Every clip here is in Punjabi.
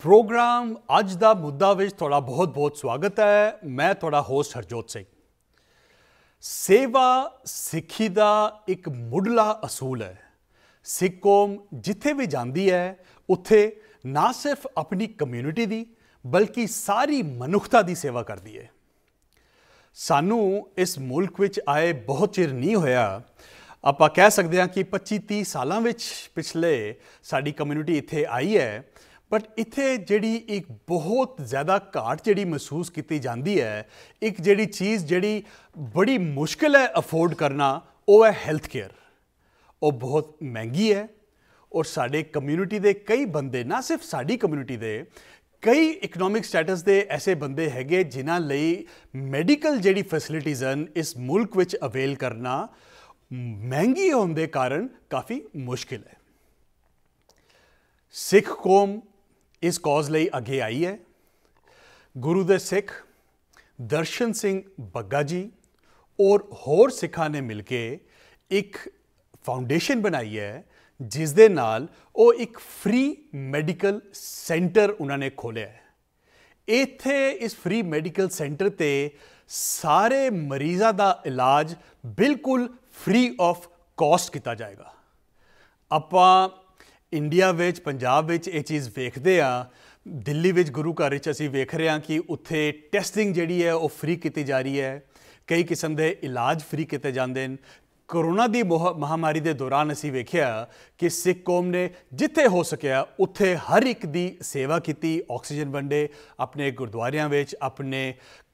प्रोग्राम अज का मुद्दा विच थोड़ा बहुत बहुत स्वागत है। मैं थोड़ा होस्ट हरजोत सिंह। सेवा सिक्खी का एक मुढ़ला असूल है। सिख कौम जिथे भी जाती है उत्थे ना सिर्फ अपनी कम्यूनिटी की बल्कि सारी मनुखता की सेवा करती है। सानू इस मुल्क विच आए बहुत चिर नहीं होया, आप कह सकते हैं कि 25-30 सालों विच पिछले साड़ी कम्यूनिटी इत्थे आई है, बट इत्थे जिहड़ी एक बहुत ज़्यादा घाट जिहड़ी महसूस की जाती है, एक जिहड़ी चीज़ जिहड़ी बड़ी मुश्किल है अफोर्ड करना, वो है हैल्थ केयर। वो बहुत महंगी है और साडे कम्यूनिटी दे कई बंदे, ना सिर्फ साडी कम्यूनिटी दे, कई इकनॉमिक स्टेटस दे ऐसे बंदे हैगे जिन्हां लई मैडिकल जिहड़ी फैसिलिटीज़ हैं इस मुल्क विच अवेल करना महंगी होने के कारण काफ़ी मुश्किल है। सिख कौम इस कॉज लई अगे आई है। गुरु दे सिख दर्शन सिंह बग्गा जी और होर सिखां ने मिलके एक फाउंडेशन बनाई है जिस दे नाल वो एक फ्री मैडिकल सेंटर उन्होंने खोलिया है। इत्थे इस फ्री मैडिकल सेंटर ते सारे मरीज़ां दा इलाज बिल्कुल फ्री ऑफ कॉस्ट किया जाएगा। आपां इंडिया विच पंजाब विच ये चीज़ वेखते हैं, दिल्ली विच गुरु घर विच असीं वेख रहे हैं कि उत्थे टैसटिंग जिहड़ी है वो फ्री की जा रही है, कई किस्म के इलाज फ्री किए जाते हैं। कोरोना की महामारी के दौरान असीं वेख्या कि सिख कौम ने जिथे हो सकिया उत्थे हर एक दी सेवा की, ऑक्सीजन वंडे, अपने गुरुद्वारियां विच, अपने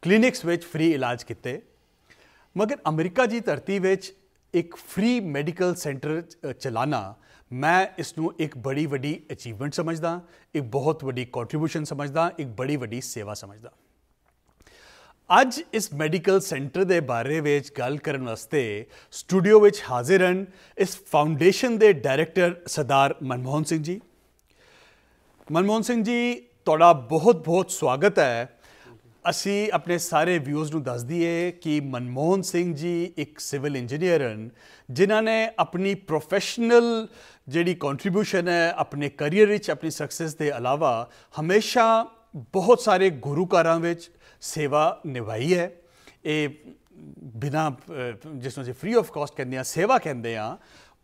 क्लिनिक्स विच फ्री इलाज किते। मगर अमरीका की धरती विच एक फ्री मैडिकल सेंटर चलाना, मैं इसनूं एक बड़ी वड्डी अचीवमेंट समझदा, एक बहुत वड्डी कॉन्ट्रीब्यूशन समझदा, एक बड़ी वड्डी सेवा समझदा। अज इस मैडिकल सेंटर के बारे में गल करन वास्ते स्टूडियो विच हाजिर हैं इस फाउंडेशन के डायरैक्टर सरदार मनमोहन सिंह जी। मनमोहन सिंह जी, तुहाडा बहुत बहुत स्वागत है। असी अपने सारे व्यूअर्स नूं दस दईए कि मनमोहन सिंह जी एक सिविल इंजीनियर हैं जिन्हां ने अपनी प्रोफैशनल जिहड़ी कॉन्ट्रीब्यूशन है अपने करियर विच, अपनी सक्सेस के अलावा हमेशा बहुत सारे गुरु घरां विच सेवा निभाई है। ये बिना जिसनूं असीं फ्री ऑफ कॉस्ट कहते हैं, सेवा कहते हैं,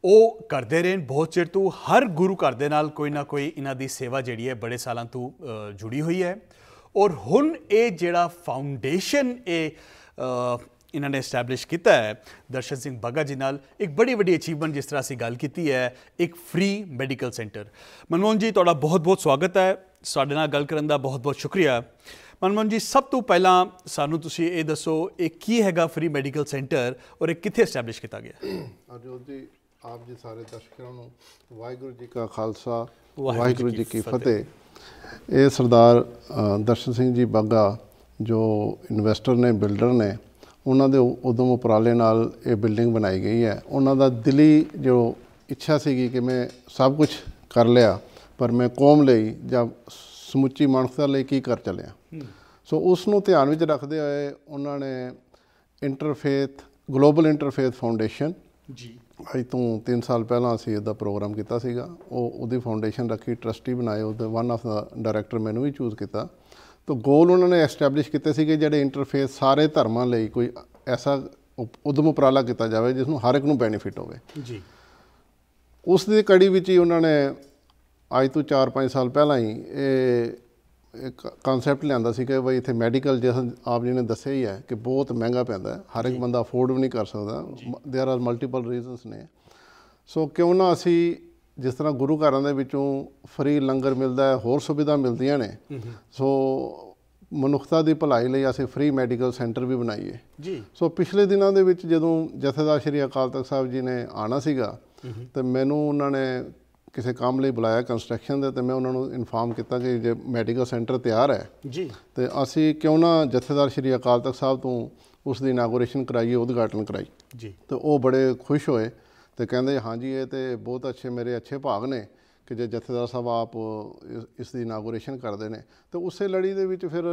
वो करते रहे बहुत चिर तो। हर गुरु घर दे नाल कोई ना कोई इन्हां दी सेवा जिहड़ी है बड़े सालों तो जुड़ी हुई है। और हुण ये जिहड़ा फाउंडेशन इन्होंने एस्टैबलिश किया है दर्शन सिंह बग्गा जी नाल, एक बड़ी वड्डी अचीवमेंट जिस तरह असीं गल की है, एक फ्री मैडिकल सेंटर। मनमोहन जी, तुहाडा बहुत बहुत स्वागत है, साडे नाल गल करन दा बहुत बहुत शुक्रिया। मनमोहन जी, सब तो पहला सानू तुसीं ये दसो एक की हैगा फ्री मैडिकल सेंटर और एक कित्थे एस्टैबलिश किया गया? हरजोत जी, आप जी सारे दर्शकों को वाहिगुरू जी का खालसा वाहिगुरू जी की फतेह। ये सरदार दर्शन सिंह जी बग्गा जो इन्वेस्टर ने, बिल्डर ने, उन्होंने उदम उपराले नाल ये बिल्डिंग बनाई गई है। उन्होंने दिली जो इच्छा सी कि मैं सब कुछ कर लिया पर मैं कौम लई या समुची मानवता लई की कर चलिया। सो उसनों ध्यान विच रखते हुए उन्होंने इंटरफेथ ग्लोबल इंटरफेथ फाउंडेशन जी अज तो 3 साल पहला असीं इसदा प्रोग्राम किया सीगा। वो फाउंडेशन रखी, ट्रस्टी बनाए, वो वन ऑफ द डायरैक्टर मैनू भी चूज़ किया। तो गोल उन्होंने एस्टैबलिश किए थे जिहड़े इंटरफेथ सारे धर्मां लई कोई ऐसा उद्यम उपराला किया जाए जिसनूं हर एक नूं बेनीफिट होवे जी। उस दी कड़ी विच ही उन्होंने अज तो 4-5 साल पहला ही एक कॉन्सैप्ट लिया सी कि बई इत्थे मैडिकल जैसा आप जी ने दस्सिया ही है कि बहुत महंगा पैंदा है, हर एक बंदा अफोर्ड भी नहीं कर सकता। देयर आर मल्टीपल रीजनस ने। सो क्यों ना असी जिस तरह गुरु घरों के विचों फ्री लंगर मिलता है, होर सुविधा मिलदियां ने, सो मनुखता की भलाई लई असीं फ्री मैडिकल सेंटर भी बनाईए जी। सो पिछले दिनों के विच जदों जथेदार श्री अकाल तख्त साहब जी ने आना सीगा तो मैनू उन्होंने किसी काम लिए बुलाया कंस्ट्रक्शन दे, तो मैं उन्होंने इन्फॉर्म किया कि जो मैडिकल सेंटर तैयार है जी तो असी क्यों ना जथेदार श्री अकाल तख्त साहब तो उसकी इनागोरेशन कराइए, उद्घाटन कराई जी। तो वो बड़े खुश होए तो कहते हाँ जी ये तो बहुत अच्छे मेरे अच्छे भाग ने कि जो जथेदार साहब आप इसकी इनागोरेशन करते हैं। तो उस लड़ी के फिर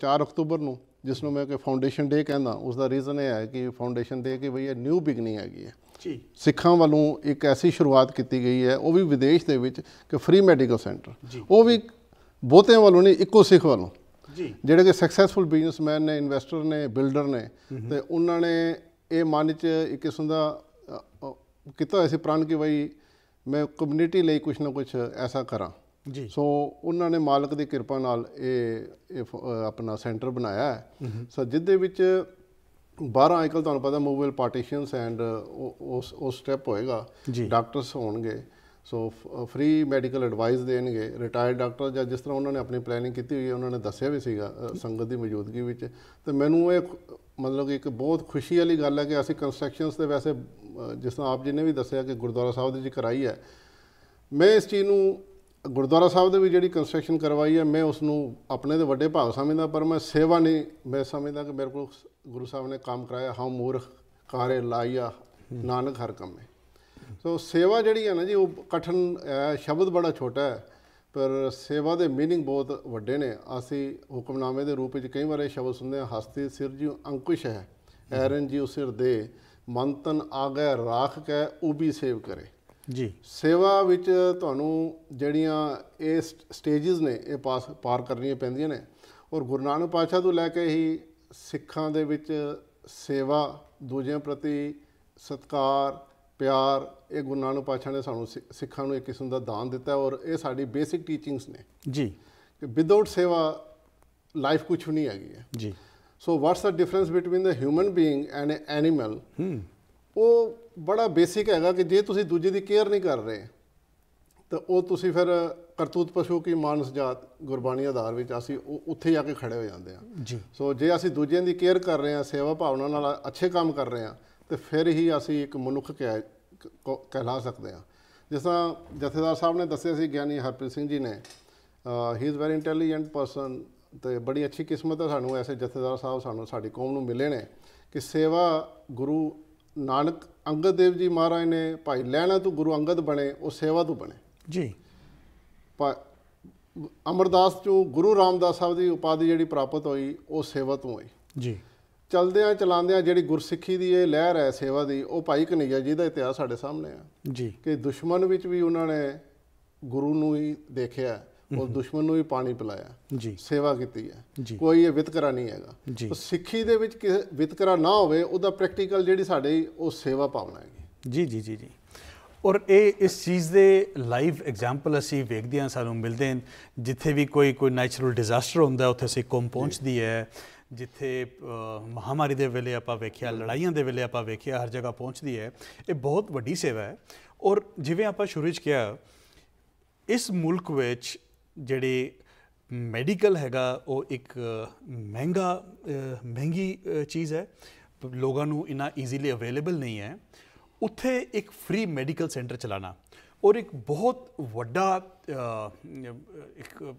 4 अक्तूबर को जिसनों मैं कि फाउंडेशन डे कहना, उसका रीज़न ये है कि फाउंडेशन डे कि भई न्यू बिगनिंग हैगी है जी। सिखां वालों एक ऐसी शुरुआत की गई है, वो भी विदेश के कि फ्री मैडिकल सेंटर, वो भी ਬਹੁਤਿਆਂ ਵੱਲੋਂ ਨਹੀਂ, ਇੱਕੋ ਸਿੱਖ ਵੱਲੋਂ ਜੀ, ਜਿਹੜੇ ਕਿ ਸਕਸੈਸਫੁਲ ਬਿਜ਼ਨਸਮੈਨ ਨੇ, ਇਨਵੈਸਟਰ ਨੇ, ਬਿਲਡਰ ਨੇ, ਤੇ ਉਹਨਾਂ ਨੇ ਇਹ ਮਨ 'ਚ ਇੱਕ ਕਿਸਮ ਦਾ ਕੀਤਾ ਹੋਇਆ ਸੀ ਪ੍ਰਣ ਕਿ ਬਈ ਮੈਂ ਕਮਿਊਨਿਟੀ ਲਈ ਕੁਛ ਨਾ ਕੁਛ ਐਸਾ ਕਰਾਂ ਜੀ। ਸੋ ਉਹਨਾਂ ਨੇ ਮਾਲਕ ਦੀ ਕਿਰਪਾ ਨਾਲ ਇਹ ਆਪਣਾ ਸੈਂਟਰ ਬਣਾਇਆ ਹੈ। ਸੋ ਜਿਹਦੇ ਵਿੱਚ 12 ਅੱਜ ਕੱਲ੍ਹ ਤੁਹਾਨੂੰ ਪਤਾ ਮੂਵੇਬਲ ਪਾਰਟੀਸ਼ਨਸ ਐਂਡ ਉਹ ਸਟੈਪ ਹੋਏਗਾ, ਡਾਕਟਰਸ ਹੋਣਗੇ, ਸੋ ਫ੍ਰੀ ਮੈਡੀਕਲ ਐਡਵਾਈਸ ਦੇਣਗੇ, ਰਿਟਾਇਰਡ ਡਾਕਟਰ ਜਾਂ ਜਿਸ ਤਰ੍ਹਾਂ ਉਹਨਾਂ ਨੇ ਆਪਣੀ ਪਲੈਨਿੰਗ ਕੀਤੀ ਹੋਈ ਹੈ ਉਹਨਾਂ ਨੇ ਦੱਸਿਆ ਵੀ ਸੀਗਾ ਸੰਗਤ ਦੀ ਮੌਜੂਦਗੀ ਵਿੱਚ। ਤੇ ਮੈਨੂੰ ਇਹ ਮਤਲਬ ਕਿ ਇੱਕ ਬਹੁਤ ਖੁਸ਼ੀ ਵਾਲੀ ਗੱਲ ਹੈ ਕਿ ਅਸੀਂ ਕੰਸਟਰਕਸ਼ਨਸ ਦੇ ਵੈਸੇ ਜਿਸ ਤਰ੍ਹਾਂ ਆਪ ਜੀ ਨੇ ਵੀ ਦੱਸਿਆ ਕਿ ਗੁਰਦੁਆਰਾ ਸਾਹਿਬ ਦੀ ਜੀ ਕਰਾਈ ਹੈ, ਮੈਂ ਇਸ ਚੀਜ਼ ਨੂੰ ਗੁਰਦੁਆਰਾ ਸਾਹਿਬ ਦੇ ਵੀ ਜਿਹੜੀ ਕੰਸਟਰਕਸ਼ਨ ਕਰਵਾਈ ਹੈ ਮੈਂ ਉਸ ਨੂੰ ਆਪਣੇ ਦੇ ਵੱਡੇ ਭਾਗ ਸਮਝਦਾ, ਪਰ ਮੈਂ ਸੇਵਾ ਨਹੀਂ ਮੈਂ ਸਮਝਦਾ ਕਿ ਮੇਰੇ ਕੋਲ ਗੁਰੂ ਸਾਹਿਬ ਨੇ ਕੰਮ ਕਰਾਇਆ, ਹਮ ਮੂਰਖ ਕਾਰੇ ਲਾਈਆ ਨਾਨਕ ਹਰ ਕੰਮੇ। ਸੋ ਸੇਵਾ ਜਿਹੜੀ ਹੈ ਨਾ ਜੀ ਉਹ ਕਠਨ ਹੈ, ਸ਼ਬਦ ਬੜਾ ਛੋਟਾ ਹੈ ਪਰ ਸੇਵਾ ਦੇ ਮੀਨਿੰਗ ਬਹੁਤ ਵੱਡੇ ਨੇ। ਅਸੀਂ ਹੁਕਮਨਾਮੇ ਦੇ ਰੂਪ ਵਿੱਚ ਕਈ ਵਾਰ ਇਹ ਸ਼ਬਦ ਸੁਣਦੇ ਹਾਂ, ਹਸਤੀ ਸਿਰ ਜੀ ਅੰਕੁਸ਼ ਹੈ, ਐਰਨ ਜੀ ਸਿਰ ਦੇ, ਮਨ ਤਨ ਆ ਗਏ ਰਾਖ ਕੈ ਉਬੀ ਸੇਵ ਕਰੇ ਜੀ। ਸੇਵਾ ਵਿੱਚ ਤੁਹਾਨੂੰ ਜਿਹੜੀਆਂ ਇਹ ਸਟੇਜਿਸ ਨੇ ਇਹ ਪਾਰ ਕਰਨੀਆਂ ਪੈਂਦੀਆਂ ਨੇ, ਔਰ ਗੁਰੂ ਨਾਨਕ ਪਾਤਸ਼ਾਹ ਤੋਂ ਲੈ ਕੇ ਹੀ ਸਿੱਖਾਂ ਦੇ ਵਿੱਚ ਸੇਵਾ, ਦੂਜਿਆਂ ਪ੍ਰਤੀ ਸਤਿਕਾਰ, ਪਿਆਰ, ਇਹ ਗੁਰੂ ਨਾਨਕ ਪਾਤਸ਼ਾਹ ਨੇ ਸਾਨੂੰ ਸਿੱਖਾਂ ਨੂੰ ਇੱਕ ਕਿਸਮ ਦਾ ਦਾਨ ਦਿੱਤਾ, ਔਰ ਇਹ ਸਾਡੀ ਬੇਸਿਕ ਟੀਚਿੰਗਸ ਨੇ ਜੀ ਕਿ ਵਿਦਆਊਟ ਸੇਵਾ ਲਾਈਫ ਕੁਛ ਨਹੀਂ ਹੈਗੀ ਹੈ ਜੀ। So what's the difference between the human being and a animal, ਉਹ ਬੜਾ ਬੇਸਿਕ ਹੈਗਾ ਕਿ ਜੇ ਤੁਸੀਂ ਦੂਜੇ ਦੀ ਕੇਅਰ ਨਹੀਂ ਕਰ ਰਹੇ ਤਾਂ ਉਹ ਤੁਸੀਂ ਫਿਰ ਕਰਤੂਤ ਪਸ਼ੂ ਕੀ ਮਾਨਸ ਜਾਤ ਗੁਰਬਾਣੀ ਆਧਾਰ ਵਿੱਚ ਅਸੀਂ ਉੱਥੇ ਜਾ ਕੇ ਖੜੇ ਹੋ ਜਾਂਦੇ ਹਾਂ ਜੀ। ਸੋ ਜੇ ਅਸੀਂ ਦੂਜਿਆਂ ਦੀ ਕੇਅਰ ਕਰ ਰਹੇ ਹਾਂ, ਸੇਵਾ ਭਾਵਨਾ ਨਾਲ ਅੱਛੇ ਕੰਮ ਕਰ ਰਹੇ ਹਾਂ, ਤੇ ਫਿਰ ਹੀ ਅਸੀਂ ਇੱਕ ਮਨੁੱਖ ਕਹਿਲਾ ਸਕਦੇ ਹਾਂ। ਜਿਸ ਤਰ੍ਹਾਂ ਜਥੇਦਾਰ ਸਾਹਿਬ ਨੇ ਦੱਸਿਆ ਸੀ, ਗਿਆਨੀ ਹਰਪ੍ਰੀਤ ਸਿੰਘ ਜੀ ਨੇ, ਹੀ ਇਜ਼ ਵੈਰੀ ਇੰਟੈਲੀਜੈਂਟ ਪਰਸਨ, ਅਤੇ ਬੜੀ ਅੱਛੀ ਕਿਸਮਤ ਹੈ ਸਾਨੂੰ ਐਸੇ ਜਥੇਦਾਰ ਸਾਹਿਬ ਸਾਡੀ ਕੌਮ ਨੂੰ ਮਿਲੇ ਨੇ ਕਿ ਸੇਵਾ ਗੁਰੂ ਨਾਨਕ ਅੰਗਦ ਦੇਵ ਜੀ ਮਹਾਰਾਜ ਨੇ ਭਾਈ ਲਹਿਣਾ ਤੋਂ ਗੁਰੂ ਅੰਗਦ ਬਣੇ, ਉਹ ਸੇਵਾ ਤੋਂ ਬਣੇ ਜੀ। ਅਮਰਦਾਸ ਤੋਂ ਗੁਰੂ ਰਾਮਦਾਸ ਸਾਹਿਬ ਦੀ ਉਪਾਧੀ ਜਿਹੜੀ ਪ੍ਰਾਪਤ ਹੋਈ ਉਹ ਸੇਵਾ ਤੋਂ ਹੋਈ ਜੀ। ਚਲਦਿਆਂ ਚਲਾਉਂਦਿਆਂ ਜਿਹੜੀ ਗੁਰਸਿੱਖੀ ਦੀ ਇਹ ਲਹਿਰ ਹੈ ਸੇਵਾ ਦੀ, ਉਹ ਭਾਈ ਕਨ੍ਹਈਆ ਜੀ ਦਾ ਇਤਿਹਾਸ ਸਾਡੇ ਸਾਹਮਣੇ ਆ ਜੀ ਕਿ ਦੁਸ਼ਮਣ ਵਿੱਚ ਵੀ ਉਹਨਾਂ ਨੇ ਗੁਰੂ ਨੂੰ ਹੀ ਦੇਖਿਆ, ਉਹ ਦੁਸ਼ਮਣ ਨੂੰ ਵੀ ਪਾਣੀ ਪਿਲਾਇਆ ਜੀ, ਸੇਵਾ ਕੀਤੀ ਹੈ। ਜੀ। ਕੋਈ ਇਹ ਵਿਤਕਰਾ ਨਹੀਂ ਹੈਗਾ। ਸਿੱਖੀ ਦੇ ਵਿੱਚ ਵਿਤਕਰਾ ਨਾ ਹੋਵੇ, ਉਹਦਾ ਪ੍ਰੈਕਟੀਕਲ ਜਿਹੜੀ ਸਾਡੀ ਉਹ ਸੇਵਾ ਭਾਵਨਾ ਹੈਗੀ। ਜੀ ਜੀ ਜੀ ਜੀ। ਔਰ ਇਹ ਇਸ ਚੀਜ਼ ਦੇ ਲਾਈਵ ਐਗਜ਼ਾਮਪਲ ਅਸੀਂ ਵੇਖਦੇ ਹਾਂ, ਸਾਨੂੰ ਮਿਲਦੇ ਹਨ। ਜਿੱਥੇ ਵੀ ਕੋਈ ਨੈਚੁਰਲ ਡਿਜ਼ਾਸਟਰ ਹੁੰਦਾ ਉੱਥੇ ਅਸੀਂ ਕੌਮ ਪਹੁੰਚਦੀ ਹੈ, ਜਿੱਥੇ ਮਹਾਮਾਰੀ ਦੇ ਵੇਲੇ ਆਪਾਂ ਵੇਖਿਆ, ਲੜਾਈਆਂ ਦੇ ਵੇਲੇ ਆਪਾਂ ਵੇਖਿਆ, ਹਰ ਜਗ੍ਹਾ ਪਹੁੰਚਦੀ ਹੈ। ਇਹ ਬਹੁਤ ਵੱਡੀ ਸੇਵਾ ਹੈ। ਔਰ ਜਿਵੇਂ ਆਪਾਂ ਸ਼ੁਰੂ 'ਚ ਕਿਹਾ, ਇਸ ਮੁਲਕ ਵਿੱਚ ਜਿਹੜੀ ਮੈਡੀਕਲ ਹੈਗਾ ਉਹ ਇੱਕ ਮਹਿੰਗੀ ਚੀਜ਼ ਹੈ, ਲੋਕਾਂ ਨੂੰ ਇੰਨਾ ਈਜ਼ੀਲੀ ਅਵੇਲੇਬਲ ਨਹੀਂ ਹੈ। ਉੱਥੇ ਇੱਕ ਫ੍ਰੀ ਮੈਡੀਕਲ ਸੈਂਟਰ ਚਲਾਉਣਾ ਔਰ ਇੱਕ ਬਹੁਤ ਵੱਡਾ ਇੱਕ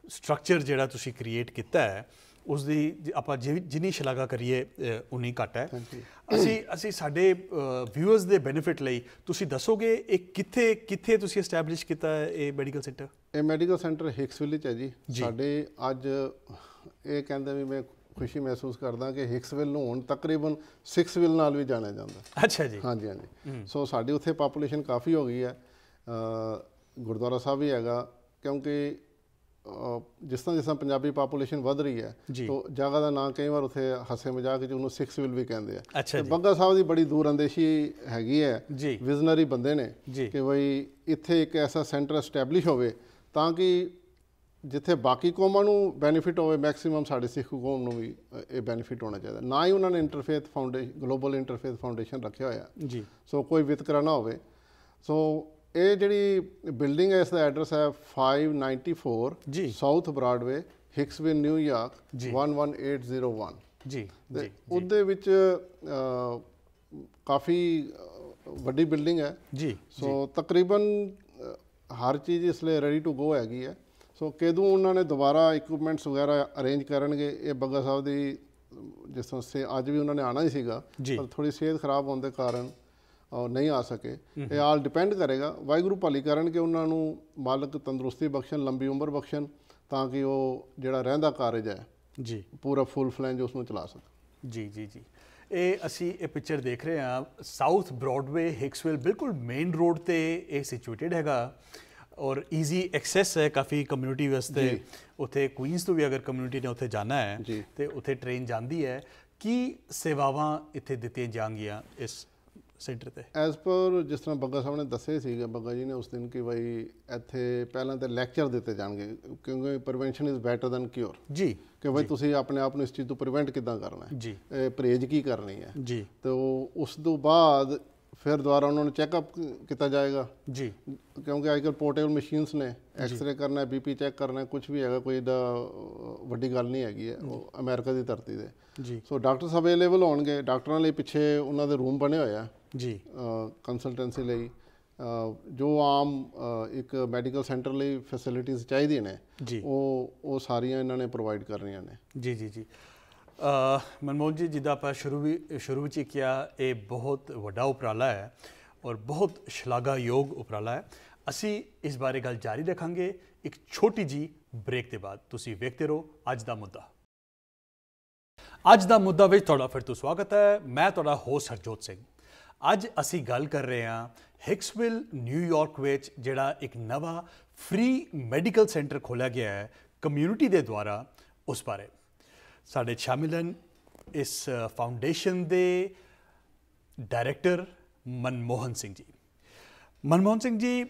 ਸਟਰਕਚਰ ਜਿਹੜਾ ਤੁਸੀਂ ਕ੍ਰੀਏਟ ਕੀਤਾ ਹੈ, ਉਸ ਦੀ ਆਪਾਂ ਜਿੰਨੀ ਸ਼ਲਾਘਾ ਕਰੀਏ ਉਨੀ ਘੱਟ ਹੈ। ਅਸੀਂ ਸਾਡੇ ਵਿਊਅਰਸ ਦੇ ਬੈਨੀਫਿਟ ਲਈ ਤੁਸੀਂ ਦੱਸੋਗੇ ਇਹ ਕਿੱਥੇ ਤੁਸੀਂ ਐਸਟੈਬਲਿਸ਼ ਕੀਤਾ ਹੈ ਇਹ ਮੈਡੀਕਲ ਸੈਂਟਰ? ਇਹ ਮੈਡੀਕਲ ਸੈਂਟਰ ਹਿਕਸਵਿਲ 'ਚ ਹੈ ਜੀ। ਸਾਡੇ ਅੱਜ ਇਹ ਕਹਿੰਦੇ ਵੀ ਮੈਂ ਖੁਸ਼ੀ ਮਹਿਸੂਸ ਕਰਦਾ ਕਿ ਹਿਕਸਵਿਲ ਨੂੰ ਹੁਣ ਤਕਰੀਬਨ ਸਿਕਸਵਿਲ ਨਾਲ ਵੀ ਜਾਣਿਆ ਜਾਂਦਾ। ਅੱਛਾ ਜੀ। ਹਾਂਜੀ ਹਾਂਜੀ। ਸੋ ਸਾਡੀ ਉੱਥੇ ਪਾਪੂਲੇਸ਼ਨ ਕਾਫੀ ਹੋ ਗਈ ਹੈ। ਗੁਰਦੁਆਰਾ ਸਾਹਿਬ ਵੀ ਹੈਗਾ, ਕਿਉਂਕਿ ਜਿਸ ਤਰ੍ਹਾਂ ਪੰਜਾਬੀ ਪਾਪੂਲੇਸ਼ਨ ਵੱਧ ਰਹੀ ਹੈ ਤਾਂ ਜਗ੍ਹਾ ਦਾ ਨਾਂ ਕਈ ਵਾਰ ਉੱਥੇ ਹਾਸੇ ਮਜ਼ਾਕ ਵਿੱਚ ਉਹਨੂੰ ਸਿਕਸਵਿਲ ਵੀ ਕਹਿੰਦੇ ਆ। ਅੱਛਾ ਜੀ। ਬੱਗਾ ਸਾਹਿਬ ਦੀ ਬੜੀ ਦੂਰ ਅੰਦੇਸ਼ੀ ਹੈਗੀ ਹੈ, ਵਿਜ਼ਨਰੀ ਬੰਦੇ ਨੇ ਕਿ ਬਈ ਇੱਥੇ ਇੱਕ ਐਸਾ ਸੈਂਟਰ ਐਸਟੈਬਲਿਸ਼ ਹੋਵੇ ਤਾਂ ਕਿ ਜਿੱਥੇ ਬਾਕੀ ਕੌਮਾਂ ਨੂੰ ਬੈਨੀਫਿਟ ਹੋਵੇ, ਮੈਕਸੀਮਮ ਸਾਡੇ ਸਿੱਖ ਕੌਮ ਨੂੰ ਵੀ ਇਹ ਬੈਨੀਫਿਟ ਹੋਣਾ ਚਾਹੀਦਾ। ਨਾ ਹੀ ਉਹਨਾਂ ਨੇ interfaith foundation, global interfaith foundation ਰੱਖਿਆ ਹੋਇਆ ਜੀ। ਸੋ ਕੋਈ ਵਿਤਕਰਾ ਨਾ ਹੋਵੇ। ਸੋ ਇਹ ਜਿਹੜੀ ਬਿਲਡਿੰਗ ਹੈ, ਇਸ ਦਾ ਐਡਰੈਸ ਹੈ 594 ਸਾਊਥ ਬਰਾਡਵੇ, ਹਿਕਸਵਿਲ, ਨਿਊਯਾਰਕ 11801 ਜੀ। ਤੇ ਉਹਦੇ ਵਿੱਚ ਕਾਫੀ ਵੱਡੀ ਬਿਲਡਿੰਗ ਹੈ ਜੀ। ਸੋ ਤਕਰੀਬਨ ਹਰ ਚੀਜ਼ ਇਸ ਲਈ ਰੈਡੀ ਟੂ ਗੋ ਹੈਗੀ ਹੈ। ਸੋ ਕਦੋਂ ਉਹਨਾਂ ਨੇ ਦੁਬਾਰਾ ਇਕਵਿਪਮੈਂਟਸ ਵਗੈਰਾ ਅਰੇਂਜ ਕਰਨਗੇ, ਇਹ ਬੱਗਾ ਸਾਹਿਬ ਦੀ ਜਿਸ ਤਰ੍ਹਾਂ ਅੱਜ ਵੀ ਉਹਨਾਂ ਨੇ ਆਉਣਾ ਹੀ ਸੀਗਾ, ਪਰ ਥੋੜ੍ਹੀ ਸਿਹਤ ਖਰਾਬ ਹੋਣ ਦੇ ਕਾਰਨ ਨਹੀਂ ਆ ਸਕੇ। ਇਹ ਆਲ ਡਿਪੈਂਡ ਕਰੇਗਾ, ਵਾਹਿਗੁਰੂ ਭਲੀ ਕਰਨ ਕਿ ਉਹਨਾਂ ਨੂੰ ਮਾਲਕ ਤੰਦਰੁਸਤੀ ਬਖਸ਼ਣ, ਲੰਬੀ ਉਮਰ ਬਖਸ਼ਣ, ਤਾਂ ਕਿ ਉਹ ਜਿਹੜਾ ਰਹਿੰਦਾ ਕਾਰਜ ਹੈ ਜੀ ਪੂਰਾ ਫੁੱਲ ਫਲੈਂਜ ਉਸ ਨੂੰ ਚਲਾ ਸਕਣ। ਜੀ ਜੀ ਜੀ। ਅਸੀਂ ਇਹ ਪਿਕਚਰ ਦੇਖ ਰਹੇ ਹਾਂ, ਸਾਊਥ ਬ੍ਰੌਡਵੇ, ਹਿਕਸਵਿਲ, ਬਿਲਕੁਲ ਮੇਨ ਰੋਡ 'ਤੇ ਇਹ ਸਿਚੁਏਟਡ ਹੈਗਾ। ਔਰ ਈਜ਼ੀ ਐਕਸੈਸ ਹੈ ਕਾਫੀ ਕਮਿਊਨਿਟੀ ਵਾਸਤੇ। ਉੱਥੇ ਕੁਈਨਸ ਤੋਂ ਵੀ ਅਗਰ ਕਮਿਊਨਿਟੀ ਨੇ ਉੱਥੇ ਜਾਣਾ ਹੈ ਤੇ ਉੱਥੇ ਟ੍ਰੇਨ ਜਾਂਦੀ ਹੈ। ਕੀ ਸੇਵਾਵਾਂ ਇੱਥੇ ਦਿੱਤੀਆਂ ਜਾਣਗੀਆਂ ਇਸ ਸੈਂਟਰ ਤੇ? ਐਜ਼ ਪਰ ਜਿਸ ਤਰ੍ਹਾਂ ਬੱਗਾ ਸਾਹਿਬ ਨੇ ਦੱਸੇ ਸੀਗੇ, ਬੱਗਾ ਜੀ ਨੇ ਉਸ ਦਿਨ, ਕਿ ਬਈ ਇੱਥੇ ਪਹਿਲਾਂ ਤਾਂ ਲੈਕਚਰ ਦਿੱਤੇ ਜਾਣਗੇ, ਕਿਉਂਕਿ prevention is better than cure ਜੀ, ਕਿ ਬਈ ਤੁਸੀਂ ਆਪਣੇ ਆਪ ਨੂੰ ਇਸ ਚੀਜ਼ ਤੋਂ ਪ੍ਰੀਵੈਂਟ ਕਿੱਦਾਂ ਕਰਨਾ ਜੀ, ਪਰਹੇਜ਼ ਕੀ ਕਰਨੀ ਹੈ ਜੀ। ਤੇ ਉਸ ਤੋਂ ਬਾਅਦ ਫਿਰ ਦੁਬਾਰਾ ਉਹਨਾਂ ਨੂੰ ਚੈੱਕਅਪ ਕੀਤਾ ਜਾਏਗਾ ਜੀ, ਕਿਉਂਕਿ ਅੱਜ ਕੱਲ੍ਹ ਪੋਰਟੇਬਲ ਮਸ਼ੀਨਸ ਨੇ, ਐਕਸਰੇ ਕਰਨਾ, BP ਚੈੱਕ ਕਰਨਾ, ਕੁਛ ਵੀ ਹੈਗਾ, ਕੋਈ ਇੱਦਾਂ ਵੱਡੀ ਗੱਲ ਨਹੀਂ ਹੈਗੀ ਹੈ ਉਹ ਅਮਰੀਕਾ ਦੀ ਧਰਤੀ 'ਤੇ ਜੀ। ਸੋ ਡਾਕਟਰਸ ਅਵੇਲੇਬਲ ਹੋਣਗੇ, ਡਾਕਟਰਾਂ ਲਈ ਪਿੱਛੇ ਉਹਨਾਂ ਦੇ ਰੂਮ ਬਣੇ ਹੋਏ ਆ ਜੀ ਕੰਸਲਟੈਂਸੀ ਲਈ, ਜੋ ਆਮ ਇੱਕ ਮੈਡੀਕਲ ਸੈਂਟਰ ਲਈ ਫੈਸਿਲਿਟੀਜ਼ ਚਾਹੀਦੀਆਂ ਨੇ ਜੀ, ਉਹ ਸਾਰੀਆਂ ਇਹਨਾਂ ਨੇ ਪ੍ਰੋਵਾਈਡ ਕਰਨੀਆਂ ਨੇ ਜੀ ਜੀ ਜੀ। ਮਨਮੋਹਨ ਜੀ, ਜਿੱਦਾਂ ਆਪਾਂ ਸ਼ੁਰੂ ਵਿੱਚ ਹੀ ਕਿਹਾ, ਇਹ ਬਹੁਤ ਵੱਡਾ ਉਪਰਾਲਾ ਹੈ ਔਰ ਬਹੁਤ ਸ਼ਲਾਘਾਯੋਗ ਉਪਰਾਲਾ ਹੈ। ਅਸੀਂ ਇਸ ਬਾਰੇ ਗੱਲ ਜਾਰੀ ਰੱਖਾਂਗੇ ਇੱਕ ਛੋਟੀ ਜੀ ਬ੍ਰੇਕ ਦੇ ਬਾਅਦ। ਤੁਸੀਂ ਵੇਖਦੇ ਰਹੋ ਅੱਜ ਦਾ ਮੁੱਦਾ। ਅੱਜ ਦਾ ਮੁੱਦਾ ਵਿੱਚ ਤੁਹਾਡਾ ਫਿਰ ਤੋਂ ਸਵਾਗਤ ਹੈ। ਮੈਂ ਤੁਹਾਡਾ ਹੋਸਟ ਹਰਜੋਤ ਸਿੰਘ। ਅੱਜ ਅਸੀਂ ਗੱਲ ਕਰ ਰਹੇ ਹਾਂ ਹਿਕਸਵਿਲ ਨਿਊਯਾਰਕ ਵਿੱਚ ਜਿਹੜਾ ਇੱਕ ਨਵਾਂ ਫ੍ਰੀ ਮੈਡੀਕਲ ਸੈਂਟਰ ਖੋਲ੍ਹਿਆ ਗਿਆ ਹੈ ਕਮਿਊਨਿਟੀ ਦੇ ਦੁਆਰਾ, ਉਸ ਬਾਰੇ। ਸਾਡੇ ਸ਼ਾਮਿਲ ਹਨ ਇਸ ਫਾਊਂਡੇਸ਼ਨ ਦੇ ਡਾਇਰੈਕਟਰ ਮਨਮੋਹਨ ਸਿੰਘ ਜੀ। ਮਨਮੋਹਨ ਸਿੰਘ ਜੀ,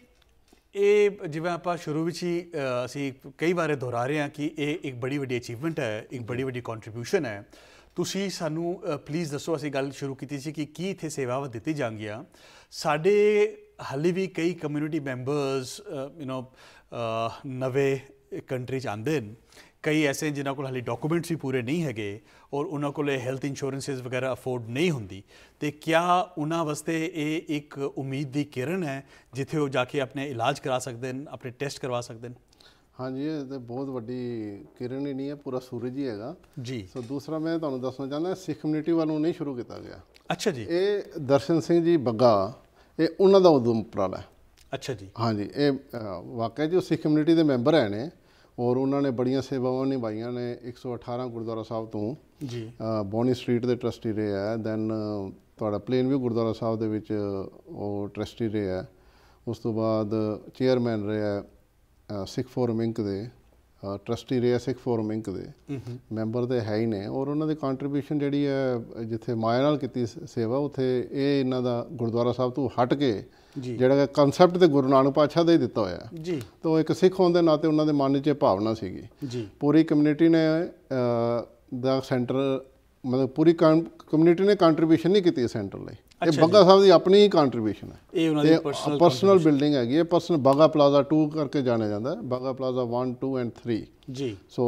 ਇਹ ਜਿਵੇਂ ਆਪਾਂ ਸ਼ੁਰੂ ਵਿੱਚ ਹੀ ਅਸੀਂ ਕਈ ਵਾਰ ਦੁਹਰਾ ਰਹੇ ਹਾਂ ਕਿ ਇਹ ਇੱਕ ਬੜੀ ਵੱਡੀ ਅਚੀਵਮੈਂਟ ਹੈ, ਇੱਕ ਬੜੀ ਵੱਡੀ ਕੰਟਰੀਬਿਊਸ਼ਨ ਹੈ। ਤੁਸੀਂ ਸਾਨੂੰ ਪਲੀਜ਼ ਦੱਸੋ, ਅਸੀਂ ਗੱਲ ਸ਼ੁਰੂ ਕੀਤੀ ਸੀ ਕਿ ਕੀ ਇੱਥੇ ਸੇਵਾਵਾਂ ਦਿੱਤੀ ਜਾਣਗੀਆਂ। ਸਾਡੇ ਹਾਲੇ ਵੀ ਕਈ ਕਮਿਊਨਿਟੀ ਮੈਂਬਰਸ ਨਵੇਂ ਕੰਟਰੀ 'ਚ ਆਉਂਦੇ ਨੇ, ਕਈ ਐਸੇ ਜਿਨ੍ਹਾਂ ਕੋਲ ਹਾਲੇ ਡਾਕੂਮੈਂਟਸ ਵੀ ਪੂਰੇ ਨਹੀਂ ਹੈਗੇ ਔਰ ਉਹਨਾਂ ਕੋਲ ਹੈਲਥ ਇੰਸ਼ੋਰੈਂਸਿਸ ਵਗੈਰਾ ਅਫੋਰਡ ਨਹੀਂ ਹੁੰਦੀ, ਅਤੇ ਕਿਆ ਉਹਨਾਂ ਵਾਸਤੇ ਇਹ ਇੱਕ ਉਮੀਦ ਦੀ ਕਿਰਨ ਹੈ ਜਿੱਥੇ ਉਹ ਜਾ ਕੇ ਆਪਣੇ ਇਲਾਜ ਕਰਾ ਸਕਦੇ ਨੇ, ਆਪਣੇ ਟੈਸਟ ਕਰਵਾ ਸਕਦੇ ਨੇ? ਹਾਂਜੀ, ਇਹ ਤਾਂ ਬਹੁਤ ਵੱਡੀ ਕਿਰਨ ਹੀ ਨਹੀਂ ਹੈ, ਪੂਰਾ ਸੂਰਜ ਹੀ ਹੈਗਾ ਜੀ। ਸੋ ਦੂਸਰਾ ਮੈਂ ਤੁਹਾਨੂੰ ਦੱਸਣਾ ਚਾਹੁੰਦਾ, ਸਿੱਖ ਕਮਿਊਨਿਟੀ ਵੱਲੋਂ ਨਹੀਂ ਸ਼ੁਰੂ ਕੀਤਾ ਗਿਆ। ਅੱਛਾ ਜੀ। ਇਹ ਦਰਸ਼ਨ ਸਿੰਘ ਜੀ ਬੱਗਾ, ਇਹ ਉਹਨਾਂ ਦਾ ਉਦਮ ਉਪਰਾਲਾ ਹੈ। ਅੱਛਾ ਜੀ। ਹਾਂਜੀ, ਇਹ ਵਾਕਿਆ ਜੀ ਉਹ ਸਿੱਖ ਕਮਿਊਨਿਟੀ ਦੇ ਮੈਂਬਰ ਹੈ ਨੇ ਔਰ ਉਹਨਾਂ ਨੇ ਬੜੀਆਂ ਸੇਵਾਵਾਂ ਨਿਭਾਈਆਂ ਨੇ। 118 ਗੁਰਦੁਆਰਾ ਸਾਹਿਬ ਤੋਂ ਜੀ ਬੋਨੀ ਸਟਰੀਟ ਦੇ ਟਰਸਟੀ ਰਹੇ ਹੈ, ਦੈਨ ਤੁਹਾਡਾ ਪਲੇਨ ਵਿਊ ਗੁਰਦੁਆਰਾ ਸਾਹਿਬ ਦੇ ਵਿੱਚ ਉਹ ਟਰਸਟੀ ਰਹੇ ਹੈ, ਉਸ ਤੋਂ ਬਾਅਦ ਚੇਅਰਮੈਨ ਰਹੇ ਹੈ ਸਿੱਖ ਫੋਰਮ ਇੰਕ ਦੇ, ਟਰਸਟੀ ਰਹੇ ਸਿੱਖ ਫੋਰਮ ਇੰਕ ਦੇ, ਮੈਂਬਰ ਤਾਂ ਹੈ ਹੀ ਨੇ। ਔਰ ਉਹਨਾਂ ਦੀ ਕੰਟਰੀਬਿਊਸ਼ਨ ਜਿਹੜੀ ਹੈ, ਜਿੱਥੇ ਮਾਇਆ ਨਾਲ ਕੀਤੀ ਸੇਵਾ, ਉੱਥੇ ਇਹ ਇਹਨਾਂ ਦਾ ਗੁਰਦੁਆਰਾ ਸਾਹਿਬ ਤੋਂ ਹਟ ਕੇ ਜਿਹੜਾ ਕਨਸੈਪਟ ਤੇ ਗੁਰੂ ਨਾਨਕ ਪਾਤਸ਼ਾਹ ਦਾ ਹੀ ਦਿੱਤਾ ਹੋਇਆ ਜੀ। ਤਾਂ ਇੱਕ ਸਿੱਖ ਹੋਣ ਦੇ ਨਾਤੇ ਉਹਨਾਂ ਦੇ ਮਨ 'ਚ ਭਾਵਨਾ ਸੀਗੀ ਜੀ। ਪੂਰੀ ਕਮਿਊਨਿਟੀ ਨੇ ਦਾ ਸੈਂਟਰ, ਮਤਲਬ ਪੂਰੀ ਕਮਿਊਨਿਟੀ ਨੇ ਕੰਟਰੀਬਿਊਸ਼ਨ ਨਹੀਂ ਕੀਤੀ ਸੈਂਟਰ ਲਈ। ਇਹ ਬੱਗਾ ਸਾਹਿਬ ਦੀ ਆਪਣੀ ਹੀ ਕੰਟਰੀਬਿਊਸ਼ਨ ਹੈ, ਇਹ ਪਰਸਨਲ ਬਿਲਡਿੰਗ ਹੈਗੀ ਹੈ। ਪਰਸਨਲ ਬਾਗਾ ਪਲਾਜ਼ਾ 2 ਕਰਕੇ ਜਾਣਿਆ ਜਾਂਦਾ, ਬਾਗਾ ਪਲਾਜ਼ਾ 1, 2 ਐਂਡ 3 ਜੀ। ਸੋ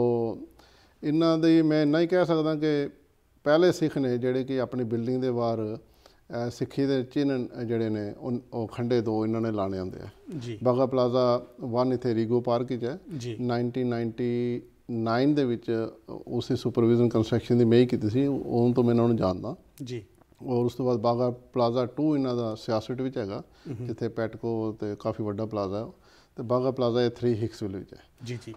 ਇਹਨਾਂ ਦੀ ਮੈਂ ਇੰਨਾ ਹੀ ਕਹਿ ਸਕਦਾ ਕਿ ਪਹਿਲੇ ਸਿੱਖ ਨੇ ਜਿਹੜੇ ਕਿ ਆਪਣੀ ਬਿਲਡਿੰਗ ਦੇ ਬਾਹਰ ਸਿੱਖੀ ਦੇ ਚਿੰਨ੍ਹ ਜਿਹੜੇ ਨੇ ਉਹ ਖੰਡੇ 2 ਇਹਨਾਂ ਨੇ ਲਾਣੇ ਹੁੰਦੇ ਆ ਜੀ। ਬਾਗਾ ਪਲਾਜ਼ਾ 1 ਇੱਥੇ ਰੀਗੋ ਪਾਰਕ 'ਚ ਹੈ ਜੀ। 1999 ਦੇ ਵਿੱਚ ਉਸੇ ਸੁਪਰਵਿਜ਼ਨ ਕੰਸਟਰਕਸ਼ਨ ਦੀ ਮੈਂ ਹੀ ਕੀਤੀ ਸੀ, ਉਦੋਂ ਤੋਂ ਮੈਂ ਇਹਨਾਂ ਨੂੰ ਜਾਣਦਾ ਜੀ। ਔਰ ਉਸ ਤੋਂ ਬਾਅਦ ਬਾਗਾ ਪਲਾਜ਼ਾ 2 ਇਹਨਾਂ ਦਾ ਸਿਆਸਤ ਵਿੱਚ ਹੈਗਾ, ਜਿੱਥੇ ਪੈਟਕੋ ਅਤੇ ਕਾਫੀ ਵੱਡਾ ਪਲਾਜ਼ਾ, ਅਤੇ ਬਾਗਾ ਪਲਾਜ਼ਾ 3 ਹਿਕਸਵਿਲ ਵਿੱਚ ਹੈ ਜੀ ਜੀ।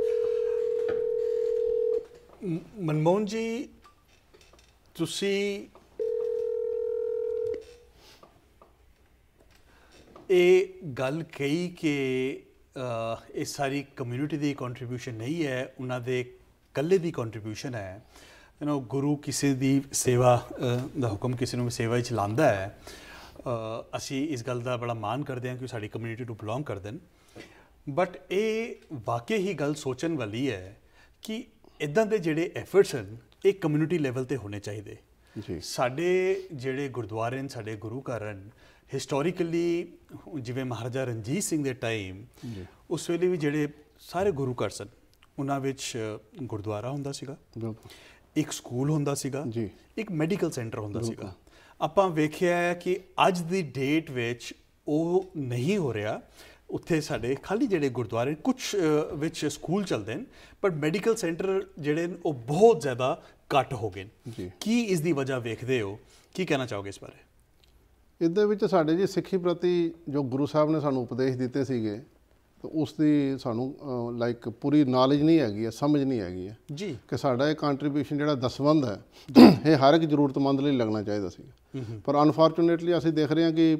ਮਨਮੋਹਨ ਜੀ, ਤੁਸੀਂ ਇਹ ਗੱਲ ਕਹੀ ਕਿ ਇਹ ਸਾਰੀ ਕਮਿਊਨਿਟੀ ਦੀ ਕੰਟਰੀਬਿਊਸ਼ਨ ਨਹੀਂ ਹੈ, ਉਹਨਾਂ ਦੇ ਇਕੱਲੇ ਦੀ ਕੰਟਰੀਬਿਊਸ਼ਨ ਹੈ। ਗੁਰੂ ਕਿਸੇ ਦੀ ਸੇਵਾ ਦਾ ਹੁਕਮ ਕਿਸੇ ਨੂੰ ਵੀ ਸੇਵਾ ਵਿੱਚ ਲਾਉਂਦਾ ਹੈ। ਅਸੀਂ ਇਸ ਗੱਲ ਦਾ ਬੜਾ ਮਾਣ ਕਰਦੇ ਹਾਂ ਕਿ ਸਾਡੀ ਕਮਿਊਨਿਟੀ ਨੂੰ ਬਿਲੋਂਗ ਕਰਦੇ ਨੇ। ਬਟ ਇਹ ਵਾਕਈ ਹੀ ਗੱਲ ਸੋਚਣ ਵਾਲੀ ਹੈ ਕਿ ਇੱਦਾਂ ਦੇ ਜਿਹੜੇ ਐਫਰਟਸ ਹਨ, ਇਹ ਕਮਿਊਨਿਟੀ ਲੈਵਲ 'ਤੇ ਹੋਣੇ ਚਾਹੀਦੇ ਜੀ। ਸਾਡੇ ਜਿਹੜੇ ਗੁਰਦੁਆਰੇ ਨੇ, ਸਾਡੇ ਗੁਰੂ ਘਰ ਹਨ, ਹਿਸਟੋਰੀਕਲੀ ਜਿਵੇਂ ਮਹਾਰਾਜਾ ਰਣਜੀਤ ਸਿੰਘ ਦੇ ਟਾਈਮ, ਉਸ ਵੇਲੇ ਵੀ ਜਿਹੜੇ ਸਾਰੇ ਗੁਰੂ ਘਰ ਸਨ, ਉਹਨਾਂ ਵਿੱਚ ਗੁਰਦੁਆਰਾ ਹੁੰਦਾ ਸੀਗਾ, ਇੱਕ ਸਕੂਲ ਹੁੰਦਾ ਸੀਗਾ ਜੀ, ਇੱਕ ਮੈਡੀਕਲ ਸੈਂਟਰ ਹੁੰਦਾ ਸੀਗਾ। ਆਪਾਂ ਵੇਖਿਆ ਹੈ ਕਿ ਅੱਜ ਦੀ ਡੇਟ ਵਿੱਚ ਉਹ ਨਹੀਂ ਹੋ ਰਿਹਾ। ਉੱਥੇ ਸਾਡੇ ਖਾਲੀ ਜਿਹੜੇ ਗੁਰਦੁਆਰੇ, ਕੁਛ ਵਿੱਚ ਸਕੂਲ ਚੱਲਦੇ ਨੇ, ਪਰ ਮੈਡੀਕਲ ਸੈਂਟਰ ਜਿਹੜੇ ਨੇ ਉਹ ਬਹੁਤ ਜ਼ਿਆਦਾ ਘੱਟ ਹੋ ਗਏ ਨੇ। ਕੀ ਇਸ ਦੀ ਵਜ੍ਹਾ ਵੇਖਦੇ ਹੋ? ਕੀ ਕਹਿਣਾ ਚਾਹੋਗੇ ਇਸ ਬਾਰੇ? ਇਹਦੇ ਵਿੱਚ ਸਾਡੇ ਜੀ ਸਿੱਖੀ ਪ੍ਰਤੀ ਜੋ ਗੁਰੂ ਸਾਹਿਬ ਨੇ ਸਾਨੂੰ ਉਪਦੇਸ਼ ਦਿੱਤੇ ਸੀਗੇ, ਉਸ ਦੀ ਸਾਨੂੰ ਲਾਈਕ ਪੂਰੀ ਨੌਲੇਜ ਨਹੀਂ ਹੈਗੀ ਹੈ, ਸਮਝ ਨਹੀਂ ਹੈਗੀ ਹੈ ਜੀ, ਕਿ ਸਾਡਾ ਇਹ ਕੰਟਰੀਬਿਊਸ਼ਨ ਜਿਹੜਾ ਦਸਵੰਧ ਹੈ, ਇਹ ਹਰ ਇੱਕ ਜ਼ਰੂਰਤਮੰਦ ਲਈ ਲੱਗਣਾ ਚਾਹੀਦਾ ਸੀ। ਪਰ ਅਨਫੋਰਚੂਨੇਟਲੀ ਅਸੀਂ ਦੇਖ ਰਹੇ ਹਾਂ ਕਿ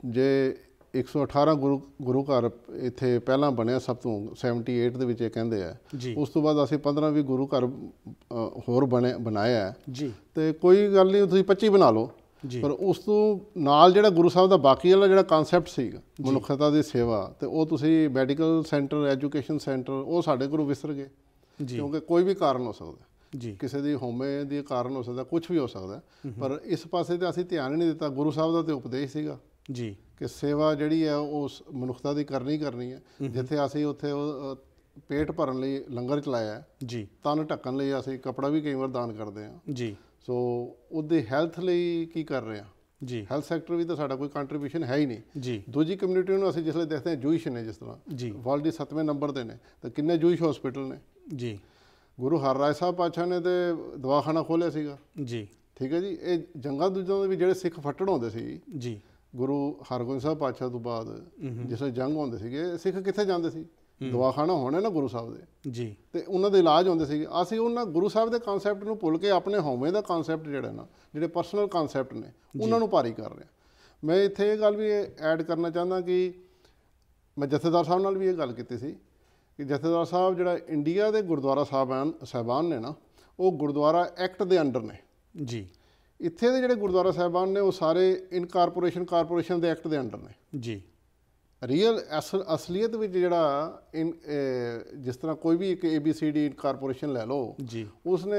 ਜੇ 118 ਗੁਰੂ ਘਰ ਇੱਥੇ ਪਹਿਲਾਂ ਬਣਿਆ ਸਭ ਤੋਂ 78 ਦੇ ਵਿੱਚ ਇਹ ਕਹਿੰਦੇ ਆ। ਉਸ ਤੋਂ ਬਾਅਦ ਅਸੀਂ 15-20 ਗੁਰੂ ਘਰ ਹੋਰ ਬਣਾਏ ਆ ਜੀ। ਤੇ ਕੋਈ ਗੱਲ ਨਹੀਂ, ਤੁਸੀਂ 25 ਬਣਾ ਲਓ। ਪਰ ਉਸ ਤੋਂ ਨਾਲ ਜਿਹੜਾ ਗੁਰੂ ਸਾਹਿਬ ਦਾ ਬਾਕੀ ਵਾਲਾ ਜਿਹੜਾ ਕਨਸੈਪਟ ਸੀ ਮਨੁੱਖਤਾ ਦੀ ਸੇਵਾ, ਤੇ ਉਹ ਤੁਸੀਂ ਮੈਡੀਕਲ ਸੈਂਟਰ, ਐਜੂਕੇਸ਼ਨ ਸੈਂਟਰ, ਉਹ ਸਾਡੇ ਕੋਲੋਂ ਵਿਸਰ ਗਏ। ਕਿਉਂਕਿ ਕੋਈ ਵੀ ਕਾਰਨ ਹੋ ਸਕਦਾ ਜੀ, ਕਿਸੇ ਦੀ ਹੋਮੇ ਦੀ ਕਾਰਨ ਹੋ ਸਕਦਾ, ਕੁਝ ਵੀ ਹੋ ਸਕਦਾ, ਪਰ ਇਸ ਪਾਸੇ ਤੇ ਅਸੀਂ ਧਿਆਨ ਹੀ ਨਹੀਂ ਦਿੱਤਾ। ਗੁਰੂ ਸਾਹਿਬ ਦਾ ਤੇ ਉਪਦੇਸ਼ ਸੀਗਾ ਜੀ ਕਿ ਸੇਵਾ ਜਿਹੜੀ ਹੈ ਉਹ ਮਨੁੱਖਤਾ ਦੀ ਕਰਨੀ ਹੈ। ਜਿੱਥੇ ਅਸੀਂ ਉੱਥੇ ਪੇਟ ਭਰਨ ਲਈ ਲੰਗਰ ਚਲਾਇਆ ਜੀ, ਤਨ ਢੱਕਣ ਲਈ ਅਸੀਂ ਕੱਪੜਾ ਵੀ ਕਈ ਵਾਰ ਦਾਨ ਕਰਦੇ ਹਾਂ ਜੀ। ਸੋ ਉਹਦੀ ਹੈਲਥ ਲਈ ਕੀ ਕਰ ਰਹੇ ਹਾਂ ਜੀ, ਹੈਲਥ ਸੈਕਟਰ ਵੀ ਤਾਂ ਸਾਡਾ ਕੋਈ ਕੰਟਰੀਬਿਊਸ਼ਨ ਹੈ ਹੀ ਨਹੀਂ ਜੀ। ਦੂਜੀ ਕਮਿਊਨਿਟੀ ਨੂੰ ਅਸੀਂ ਜਿਸਲੇ ਦੇਖਦੇ ਹਾਂ ਜੂਇਸ਼ ਨੇ, ਜਿਸ ਤਰ੍ਹਾਂ ਜੀ ਵਰਲਡ ਦੇ 7ਵੇਂ ਨੰਬਰ 'ਤੇ ਨੇ, ਤਾਂ ਕਿੰਨੇ ਜੂਇਸ਼ ਹਸਪੀਟਲ ਨੇ ਜੀ। ਗੁਰੂ ਹਰਰਾਏ ਸਾਹਿਬ ਪਾਤਸ਼ਾਹ ਨੇ ਤੇ ਦਵਾਖਾਨਾ ਖੋਲ੍ਹਿਆ ਸੀਗਾ ਜੀ, ਠੀਕ ਹੈ ਜੀ। ਇਹ ਜੰਗਾਂ ਦੂਜਾਂ ਦੇ ਵੀ ਜਿਹੜੇ ਸਿੱਖ ਫੱਟੜ ਹੁੰਦੇ ਸੀ ਜੀ, ਗੁਰੂ ਹਰਗੋਬਿੰਦ ਸਾਹਿਬ ਪਾਤਸ਼ਾਹ ਤੋਂ ਬਾਅਦ ਜਿਸਲੇ ਜੰਗ ਹੁੰਦੇ ਸੀਗੇ, ਸਿੱਖ ਕਿੱਥੇ ਜਾਂਦੇ ਸੀ? ਦਵਾਖਾਨਾ ਹੋਣੇ ਨਾ ਗੁਰੂ ਸਾਹਿਬ ਦੇ ਜੀ, ਤੇ ਉਹਨਾਂ ਦੇ ਇਲਾਜ ਹੁੰਦੇ ਸੀਗੇ। ਅਸੀਂ ਉਹਨਾਂ ਗੁਰੂ ਸਾਹਿਬ ਦੇ ਕਨਸੈਪਟ ਨੂੰ ਭੁੱਲ ਕੇ ਆਪਣੇ ਹਉਮੈ ਦਾ ਕਨਸੈਪਟ ਜਿਹੜਾ ਨਾ, ਜਿਹੜੇ ਪਰਸਨਲ ਕਨਸੈਪਟ ਨੇ, ਉਹਨਾਂ ਨੂੰ ਭਾਰੀ ਕਰ ਰਹੇ ਹਾਂ। ਮੈਂ ਇੱਥੇ ਇਹ ਗੱਲ ਵੀ ਐਡ ਕਰਨਾ ਚਾਹੁੰਦਾ ਕਿ ਮੈਂ ਜਥੇਦਾਰ ਸਾਹਿਬ ਨਾਲ ਵੀ ਇਹ ਗੱਲ ਕੀਤੀ ਸੀ ਕਿ ਜਥੇਦਾਰ ਸਾਹਿਬ ਜਿਹੜਾ ਇੰਡੀਆ ਦੇ ਗੁਰਦੁਆਰਾ ਸਾਹਿਬਾਨ ਨੇ ਨਾ, ਉਹ ਗੁਰਦੁਆਰਾ ਐਕਟ ਦੇ ਅੰਡਰ ਨੇ ਜੀ। ਇੱਥੇ ਦੇ ਜਿਹੜੇ ਗੁਰਦੁਆਰਾ ਸਾਹਿਬਾਨ ਨੇ ਉਹ ਸਾਰੇ ਕਾਰਪੋਰੇਸ਼ਨ ਦੇ ਐਕਟ ਦੇ ਅੰਡਰ ਨੇ ਜੀ। ਰੀਅਲ ਅਸਲੀਅਤ ਵਿੱਚ ਜਿਹੜਾ ਜਿਸ ਤਰ੍ਹਾਂ ਕੋਈ ਵੀ ਇੱਕ ABCD ਕਾਰਪੋਰੇਸ਼ਨ ਲੈ ਲਓ ਜੀ, ਉਸਨੇ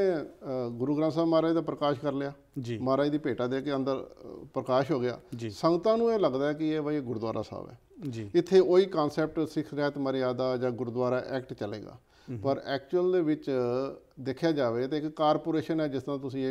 ਗੁਰੂ ਗ੍ਰੰਥ ਸਾਹਿਬ ਮਹਾਰਾਜ ਦਾ ਪ੍ਰਕਾਸ਼ ਕਰ ਲਿਆ ਜੀ, ਮਹਾਰਾਜ ਦੀ ਭੇਟਾ ਦੇ ਕੇ ਅੰਦਰ ਪ੍ਰਕਾਸ਼ ਹੋ ਗਿਆ ਜੀ। ਸੰਗਤਾਂ ਨੂੰ ਇਹ ਲੱਗਦਾ ਕਿ ਇਹ ਬਈ ਗੁਰਦੁਆਰਾ ਸਾਹਿਬ ਹੈ ਜੀ। ਇੱਥੇ ਉਹੀ ਕਨਸੈਪਟ ਸਿੱਖ ਰਹਿਤ ਮਰਿਆਦਾ ਜਾਂ ਗੁਰਦੁਆਰਾ ਐਕਟ ਚੱਲੇਗਾ, ਪਰ ਐਕਚੁਅਲ ਦੇ ਵਿੱਚ ਦੇਖਿਆ ਜਾਵੇ ਤਾਂ ਇੱਕ ਕਾਰਪੋਰੇਸ਼ਨ ਹੈ। ਜਿਸ ਤਰ੍ਹਾਂ ਤੁਸੀਂ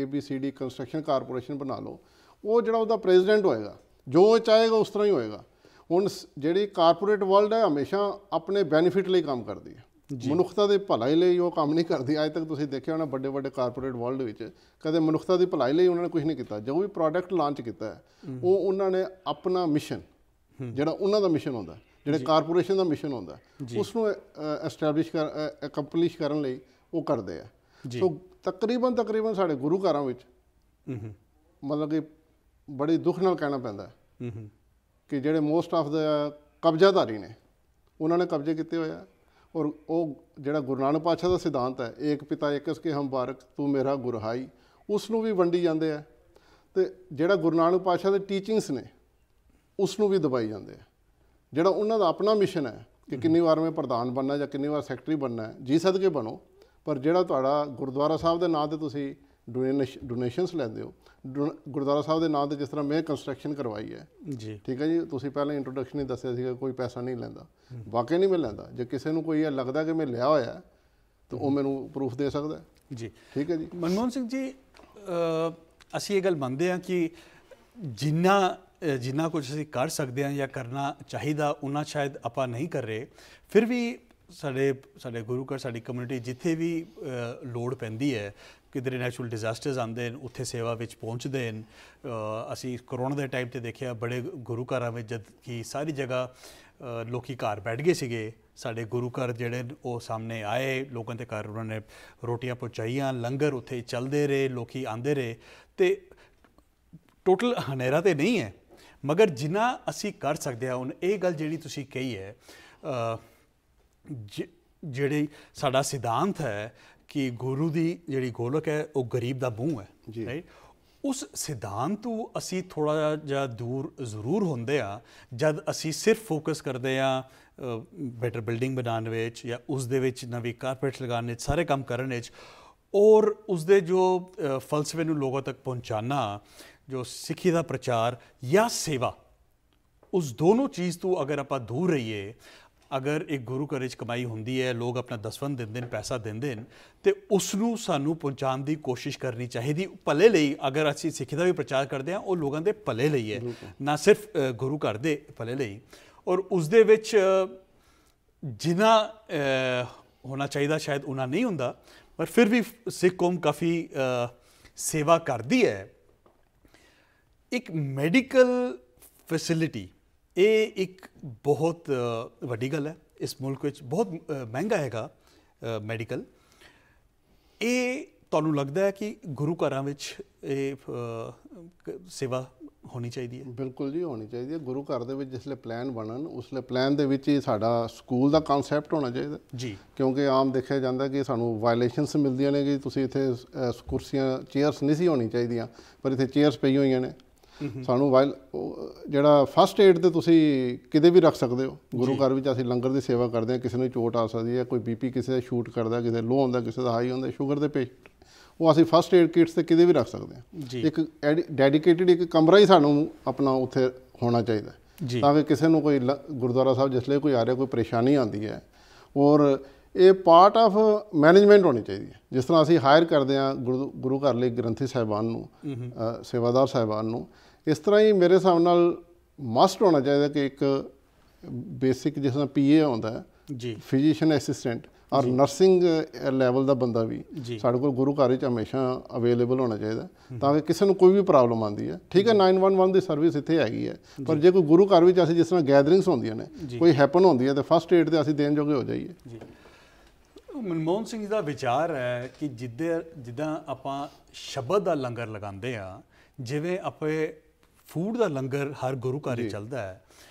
ABCD ਕੰਸਟਰਕਸ਼ਨ ਕਾਰਪੋਰੇਸ਼ਨ ਬਣਾ ਲਓ, ਉਹ ਜਿਹੜਾ ਉਹਦਾ ਪ੍ਰੈਜ਼ੀਡੈਂਟ ਹੋਏਗਾ, ਜੋ ਚਾਹੇਗਾ ਉਸ ਤਰ੍ਹਾਂ ਹੀ ਹੋਏਗਾ। ਹੁਣ ਜਿਹੜੀ ਕਾਰਪੋਰੇਟ ਵਰਲਡ ਹੈ ਹਮੇਸ਼ਾ ਆਪਣੇ ਬੈਨੀਫਿਟ ਲਈ ਕੰਮ ਕਰਦੀ ਹੈ, ਮਨੁੱਖਤਾ ਦੀ ਭਲਾਈ ਲਈ ਉਹ ਕੰਮ ਨਹੀਂ ਕਰਦੀ। ਅੱਜ ਤੱਕ ਤੁਸੀਂ ਦੇਖਿਆ ਹੋਣਾ ਵੱਡੇ ਕਾਰਪੋਰੇਟ ਵਰਲਡ ਵਿੱਚ ਕਦੇ ਮਨੁੱਖਤਾ ਦੀ ਭਲਾਈ ਲਈ ਉਹਨਾਂ ਨੇ ਕੁਝ ਨਹੀਂ ਕੀਤਾ। ਜੋ ਵੀ ਪ੍ਰੋਡਕਟ ਲਾਂਚ ਕੀਤਾ ਹੈ, ਉਹ ਉਹਨਾਂ ਨੇ ਆਪਣਾ ਮਿਸ਼ਨ, ਜਿਹੜਾ ਉਹਨਾਂ ਦਾ ਮਿਸ਼ਨ ਹੁੰਦਾ, ਜਿਹੜੇ ਕਾਰਪੋਰੇਸ਼ਨ ਦਾ ਮਿਸ਼ਨ ਹੁੰਦਾ, ਉਸ ਨੂੰ ਅਕੰਪਲਿਸ਼ ਕਰਨ ਲਈ ਉਹ ਕਰਦੇ ਆ। ਸੋ ਤਕਰੀਬਨ ਸਾਡੇ ਗੁਰੂ ਘਰਾਂ ਵਿੱਚ ਮਤਲਬ ਕਿ ਬੜੀ ਦੁੱਖ ਨਾਲ ਕਹਿਣਾ ਪੈਂਦਾ ਕਿ ਜਿਹੜੇ ਮੋਸਟ ਆਫ ਦਾ ਕਬਜ਼ਾਧਾਰੀ ਨੇ, ਉਹਨਾਂ ਨੇ ਕਬਜ਼ੇ ਕੀਤੇ ਹੋਏ ਆ। ਔਰ ਉਹ ਜਿਹੜਾ ਗੁਰੂ ਨਾਨਕ ਪਾਤਸ਼ਾਹ ਦਾ ਸਿਧਾਂਤ ਹੈ, ਏਕ ਪਿਤਾ ਏਕਸ ਕੇ ਹਮ ਬਾਰਕ ਤੂੰ ਮੇਰਾ ਗੁਰਹਾਈ, ਉਸ ਨੂੰ ਵੀ ਵੰਡੀ ਜਾਂਦੇ ਆ। ਅਤੇ ਜਿਹੜਾ ਗੁਰੂ ਨਾਨਕ ਪਾਤਸ਼ਾਹ ਦੇ ਟੀਚਿੰਗਸ ਨੇ, ਉਸ ਨੂੰ ਵੀ ਦਬਾਈ ਜਾਂਦੇ ਆ। ਜਿਹੜਾ ਉਹਨਾਂ ਦਾ ਆਪਣਾ ਮਿਸ਼ਨ ਹੈ ਕਿ ਕਿੰਨੀ ਵਾਰ ਮੈਂ ਪ੍ਰਧਾਨ ਬਣਨਾ ਜਾਂ ਕਿੰਨੀ ਵਾਰ ਸੈਕਟਰੀ ਬਣਨਾ ਹੈ, ਜੀ ਸਦਕੇ ਬਣੋ, ਪਰ ਜਿਹੜਾ ਤੁਹਾਡਾ ਗੁਰਦੁਆਰਾ ਸਾਹਿਬ ਦੇ ਨਾਂ 'ਤੇ ਤੁਸੀਂ ਡੋਨੇਸ਼ਨਸ ਲੈਂਦੇ ਹੋ, ਗੁਰਦੁਆਰਾ ਸਾਹਿਬ ਦੇ ਨਾਂ 'ਤੇ ਜਿਸ ਤਰ੍ਹਾਂ ਮੈਂ ਕੰਸਟਰਕਸ਼ਨ ਕਰਵਾਈ ਹੈ ਜੀ, ਠੀਕ ਹੈ ਜੀ। ਤੁਸੀਂ ਪਹਿਲਾਂ ਇੰਟਰੋਡਕਸ਼ਨ ਹੀ ਦੱਸਿਆ ਸੀਗਾ ਕੋਈ ਪੈਸਾ ਨਹੀਂ ਲੈਂਦਾ, ਵਾਕਈ ਨਹੀਂ ਮੈਂ ਲੈਂਦਾ। ਜੇ ਕਿਸੇ ਨੂੰ ਕੋਈ ਇਹ ਲੱਗਦਾ ਕਿ ਮੈਂ ਲਿਆ ਹੋਇਆ ਤਾਂ ਉਹ ਮੈਨੂੰ ਪ੍ਰੂਫ ਦੇ ਸਕਦਾ ਜੀ, ਠੀਕ ਹੈ ਜੀ। ਮਨਮੋਹਨ ਸਿੰਘ ਜੀ, ਅਸੀਂ ਇਹ ਗੱਲ ਮੰਨਦੇ ਹਾਂ ਕਿ ਜਿੰਨਾ ਕੁਝ ਅਸੀਂ ਕਰ ਸਕਦੇ ਹਾਂ ਜਾਂ ਕਰਨਾ ਚਾਹੀਦਾ, ਉਹਨਾਂ ਸ਼ਾਇਦ ਆਪਾਂ ਨਹੀਂ ਕਰ ਰਹੇ। ਫਿਰ ਵੀ ਸਾਡੇ ਗੁਰੂ ਘਰ, ਸਾਡੀ ਕਮਿਊਨਿਟੀ ਜਿੱਥੇ ਵੀ ਲੋੜ ਪੈਂਦੀ ਹੈ, ਕਿਧਰੇ ਨੈਚੁਰਲ ਡਿਜ਼ਾਸਟਰਸ ਆਉਂਦੇ ਨੇ, ਉੱਥੇ ਸੇਵਾ ਵਿੱਚ ਪਹੁੰਚਦੇ ਨੇ। ਅਸੀਂ ਕਰੋਨਾ ਦੇ ਟਾਈਮ 'ਤੇ ਦੇਖਿਆ ਬੜੇ ਗੁਰੂ ਘਰਾਂ ਵਿੱਚ, ਜਦ ਕਿ ਸਾਰੀ ਜਗ੍ਹਾ ਲੋਕੀ ਘਰ ਬੈਠ ਗਏ ਸੀਗੇ, ਸਾਡੇ ਗੁਰੂ ਘਰ ਜਿਹੜੇ ਉਹ ਸਾਹਮਣੇ ਆਏ, ਲੋਕਾਂ ਦੇ ਘਰ ਉਹਨਾਂ ਨੇ ਰੋਟੀਆਂ ਪਹੁੰਚਾਈਆਂ, ਲੰਗਰ ਉੱਥੇ ਚੱਲਦੇ ਰਹੇ, ਲੋਕੀ ਆਉਂਦੇ ਰਹੇ। ਅਤੇ ਟੋਟਲ ਹਨੇਰਾ ਤਾਂ ਨਹੀਂ ਹੈ, ਮਗਰ ਜਿੰਨਾ ਅਸੀਂ ਕਰ ਸਕਦੇ ਹਾਂ। ਹੁਣ ਇਹ ਗੱਲ ਜਿਹੜੀ ਤੁਸੀਂ ਕਹੀ ਹੈ, ਜਿਹੜੀ ਸਾਡਾ ਸਿਧਾਂਤ ਹੈ ਕਿ ਗੁਰੂ ਦੀ ਜਿਹੜੀ ਗੋਲਕ ਹੈ ਉਹ ਗਰੀਬ ਦਾ ਮੂੰਹ ਹੈ, ਰਾਈਟ। ਉਸ ਸਿਧਾਂਤ ਤੋਂ ਅਸੀਂ ਥੋੜ੍ਹਾ ਜਿਹਾ ਦੂਰ ਜ਼ਰੂਰ ਹੁੰਦੇ ਹਾਂ ਜਦ ਅਸੀਂ ਸਿਰਫ ਫੋਕਸ ਕਰਦੇ ਹਾਂ ਬੈਟਰ ਬਿਲਡਿੰਗ ਬਣਾਉਣ ਵਿੱਚ, ਜਾਂ ਉਸ ਦੇ ਵਿੱਚ ਨਵੀਂ ਕਾਰਪੇਟ ਲਗਾਉਣ ਵਿੱਚ, ਸਾਰੇ ਕੰਮ ਕਰਨ ਵਿੱਚ, ਔਰ ਉਸਦੇ ਜੋ ਫਲਸਫੇ ਨੂੰ ਲੋਕਾਂ ਤੱਕ ਪਹੁੰਚਾਉਣਾ, ਜੋ ਸਿੱਖੀ ਦਾ ਪ੍ਰਚਾਰ ਜਾਂ ਸੇਵਾ, ਉਸ ਦੋਨੋਂ ਚੀਜ਼ ਤੋਂ ਅਗਰ ਆਪਾਂ ਦੂਰ ਰਹੀਏ। ਅਗਰ ਇੱਕ ਗੁਰੂ ਘਰ 'ਚ ਕਮਾਈ ਹੁੰਦੀ ਹੈ, ਲੋਕ ਆਪਣਾ ਦਸਵੰਧ ਦਿੰਦੇ ਨੇ, ਪੈਸਾ ਦਿੰਦੇ ਨੇ, ਅਤੇ ਉਸ ਨੂੰ ਸਾਨੂੰ ਪਹੁੰਚਾਉਣ ਦੀ ਕੋਸ਼ਿਸ਼ ਕਰਨੀ ਚਾਹੀਦੀ ਭਲੇ ਲਈ। ਅਗਰ ਅਸੀਂ ਸਿੱਖੀ ਦਾ ਵੀ ਪ੍ਰਚਾਰ ਕਰਦੇ ਹਾਂ, ਉਹ ਲੋਕਾਂ ਦੇ ਭਲੇ ਲਈ ਹੈ, ਨਾ ਸਿਰਫ ਗੁਰੂ ਘਰ ਦੇ ਭਲੇ ਲਈ। ਔਰ ਉਸ ਦੇ ਵਿੱਚ ਜਿੰਨਾ ਹੋਣਾ ਚਾਹੀਦਾ ਸ਼ਾਇਦ ਉਹਨਾਂ ਨਹੀਂ ਹੁੰਦਾ, ਪਰ ਫਿਰ ਵੀ ਸਿੱਖ ਕੌਮ ਕਾਫੀ ਸੇਵਾ ਕਰਦੀ ਹੈ। ਇੱਕ ਮੈਡੀਕਲ ਫੈਸਿਲਿਟੀ, ਇਹ ਇੱਕ ਬਹੁਤ ਵੱਡੀ ਗੱਲ ਹੈ ਇਸ ਮੁਲਕ ਵਿੱਚ। ਬਹੁਤ ਮਹਿੰਗਾ ਹੈਗਾ ਮੈਡੀਕਲ। ਇਹ ਤੁਹਾਨੂੰ ਲੱਗਦਾ ਹੈ ਕਿ ਗੁਰੂ ਘਰਾਂ ਵਿੱਚ ਇਹ ਸੇਵਾ ਹੋਣੀ ਚਾਹੀਦੀ ਹੈ? ਬਿਲਕੁਲ ਜੀ, ਹੋਣੀ ਚਾਹੀਦੀ ਹੈ। ਗੁਰੂ ਘਰ ਦੇ ਵਿੱਚ ਜਿਸਲੇ ਪਲਾਨ ਬਣਨ ਉਸਲੇ ਪਲਾਨ ਦੇ ਵਿੱਚ ਹੀ ਸਾਡਾ ਸਕੂਲ ਦਾ ਕਨਸੈਪਟ ਹੋਣਾ ਚਾਹੀਦਾ ਜੀ, ਕਿਉਂਕਿ ਆਮ ਦੇਖਿਆ ਜਾਂਦਾ ਕਿ ਸਾਨੂੰ ਵਾਇਲੇਸ਼ਨਸ ਮਿਲਦੀਆਂ ਨੇ ਕਿ ਤੁਸੀਂ ਇੱਥੇ ਕੁਰਸੀਆਂ ਚੇਅਰਸ ਨਹੀਂ ਸੀ ਹੋਣੀ ਚਾਹੀਦੀਆਂ, ਪਰ ਇੱਥੇ ਚੇਅਰਸ ਪਈ ਹੋਈਆਂ ਨੇ। ਸਾਨੂੰ ਜਿਹੜਾ ਫਸਟ ਏਡ ਤੇ ਤੁਸੀਂ ਕਿਤੇ ਵੀ ਰੱਖ ਸਕਦੇ ਹੋ। ਗੁਰੂ ਘਰ ਵਿੱਚ ਅਸੀਂ ਲੰਗਰ ਦੀ ਸੇਵਾ ਕਰਦੇ ਹਾਂ, ਕਿਸੇ ਨੂੰ ਚੋਟ ਆ ਸਕਦੀ ਹੈ, ਕੋਈ BP ਕਿਸੇ ਦਾ ਸ਼ੂਟ ਕਰਦਾ, ਕਿਸੇ ਲੋ ਹੁੰਦਾ, ਕਿਸੇ ਦਾ ਹਾਈ ਹੁੰਦਾ, ਸ਼ੂਗਰ ਦੇ ਪੇਸ਼ੈਂਟ, ਉਹ ਅਸੀਂ ਫਸਟ ਏਡ ਕਿਟਸ ਤੇ ਕਿਤੇ ਵੀ ਰੱਖ ਸਕਦੇ ਹਾਂ। ਇੱਕ ਡੈਡੀਕੇਟਿਡ ਇੱਕ ਕਮਰਾ ਹੀ ਸਾਨੂੰ ਆਪਣਾ ਉੱਥੇ ਹੋਣਾ ਚਾਹੀਦਾ ਤਾਂ ਕਿ ਕਿਸੇ ਨੂੰ ਕੋਈ ਗੁਰਦੁਆਰਾ ਸਾਹਿਬ ਜਿਸਲੇ ਕੋਈ ਆ ਰਿਹਾ, ਕੋਈ ਪਰੇਸ਼ਾਨੀ ਆਉਂਦੀ ਹੈ, ਔਰ ਇਹ ਪਾਰਟ ਆਫ ਮੈਨੇਜਮੈਂਟ ਹੋਣੀ ਚਾਹੀਦੀ ਹੈ। ਜਿਸ ਤਰ੍ਹਾਂ ਅਸੀਂ ਹਾਇਰ ਕਰਦੇ ਹਾਂ ਗੁਰੂ ਘਰ ਲਈ ਗ੍ਰੰਥੀ ਸਾਹਿਬਾਨ ਨੂੰ, ਸੇਵਾਦਾਰ ਸਾਹਿਬਾਨ ਨੂੰ, ਇਸ ਤਰ੍ਹਾਂ ਹੀ ਮੇਰੇ ਹਿਸਾਬ ਨਾਲ ਮਸਟ ਹੋਣਾ ਚਾਹੀਦਾ ਕਿ ਇੱਕ ਬੇਸਿਕ ਜਿਸ ਤਰ੍ਹਾਂ PA ਆਉਂਦਾ ਹੈ, ਫਿਜ਼ੀਸ਼ੀਅਨ ਐਸਿਸਟੈਂਟ ਔਰ ਨਰਸਿੰਗ ਲੈਵਲ ਦਾ ਬੰਦਾ ਵੀ ਸਾਡੇ ਕੋਲ ਗੁਰੂ ਘਰ ਵਿੱਚ ਹਮੇਸ਼ਾ ਅਵੇਲੇਬਲ ਹੋਣਾ ਚਾਹੀਦਾ ਤਾਂ ਕਿ ਕਿਸੇ ਨੂੰ ਕੋਈ ਵੀ ਪ੍ਰੋਬਲਮ ਆਉਂਦੀ ਹੈ। ਠੀਕ ਹੈ, 911 ਦੀ ਸਰਵਿਸ ਇੱਥੇ ਹੈਗੀ ਹੈ, ਪਰ ਜੇ ਕੋਈ ਗੁਰੂ ਘਰ ਵਿੱਚ ਅਸੀਂ ਜਿਸ ਤਰ੍ਹਾਂ ਗੈਦਰਿੰਗਸ ਹੁੰਦੀਆਂ ਨੇ, ਕੋਈ ਹੈਪਨ ਹੁੰਦੀ ਹੈ, ਤਾਂ ਫਸਟ ਏਡ ਤੇ ਅਸੀਂ ਦੇਣ ਜੋਗੇ ਹੋ ਜਾਈਏ। ਮਨਮੋਹਨ ਸਿੰਘ ਦਾ ਵਿਚਾਰ ਹੈ ਕਿ ਜਿੱਦਾਂ ਆਪਾਂ ਸ਼ਬਦ ਦਾ ਲੰਗਰ ਲਗਾਉਂਦੇ ਆ, ਜਿਵੇਂ ਆਪਣੇ ਫੂਡ ਦਾ ਲੰਗਰ ਹਰ ਗੁਰੂ ਘਰ ਵਿੱਚ ਚੱਲਦਾ ਹੈ,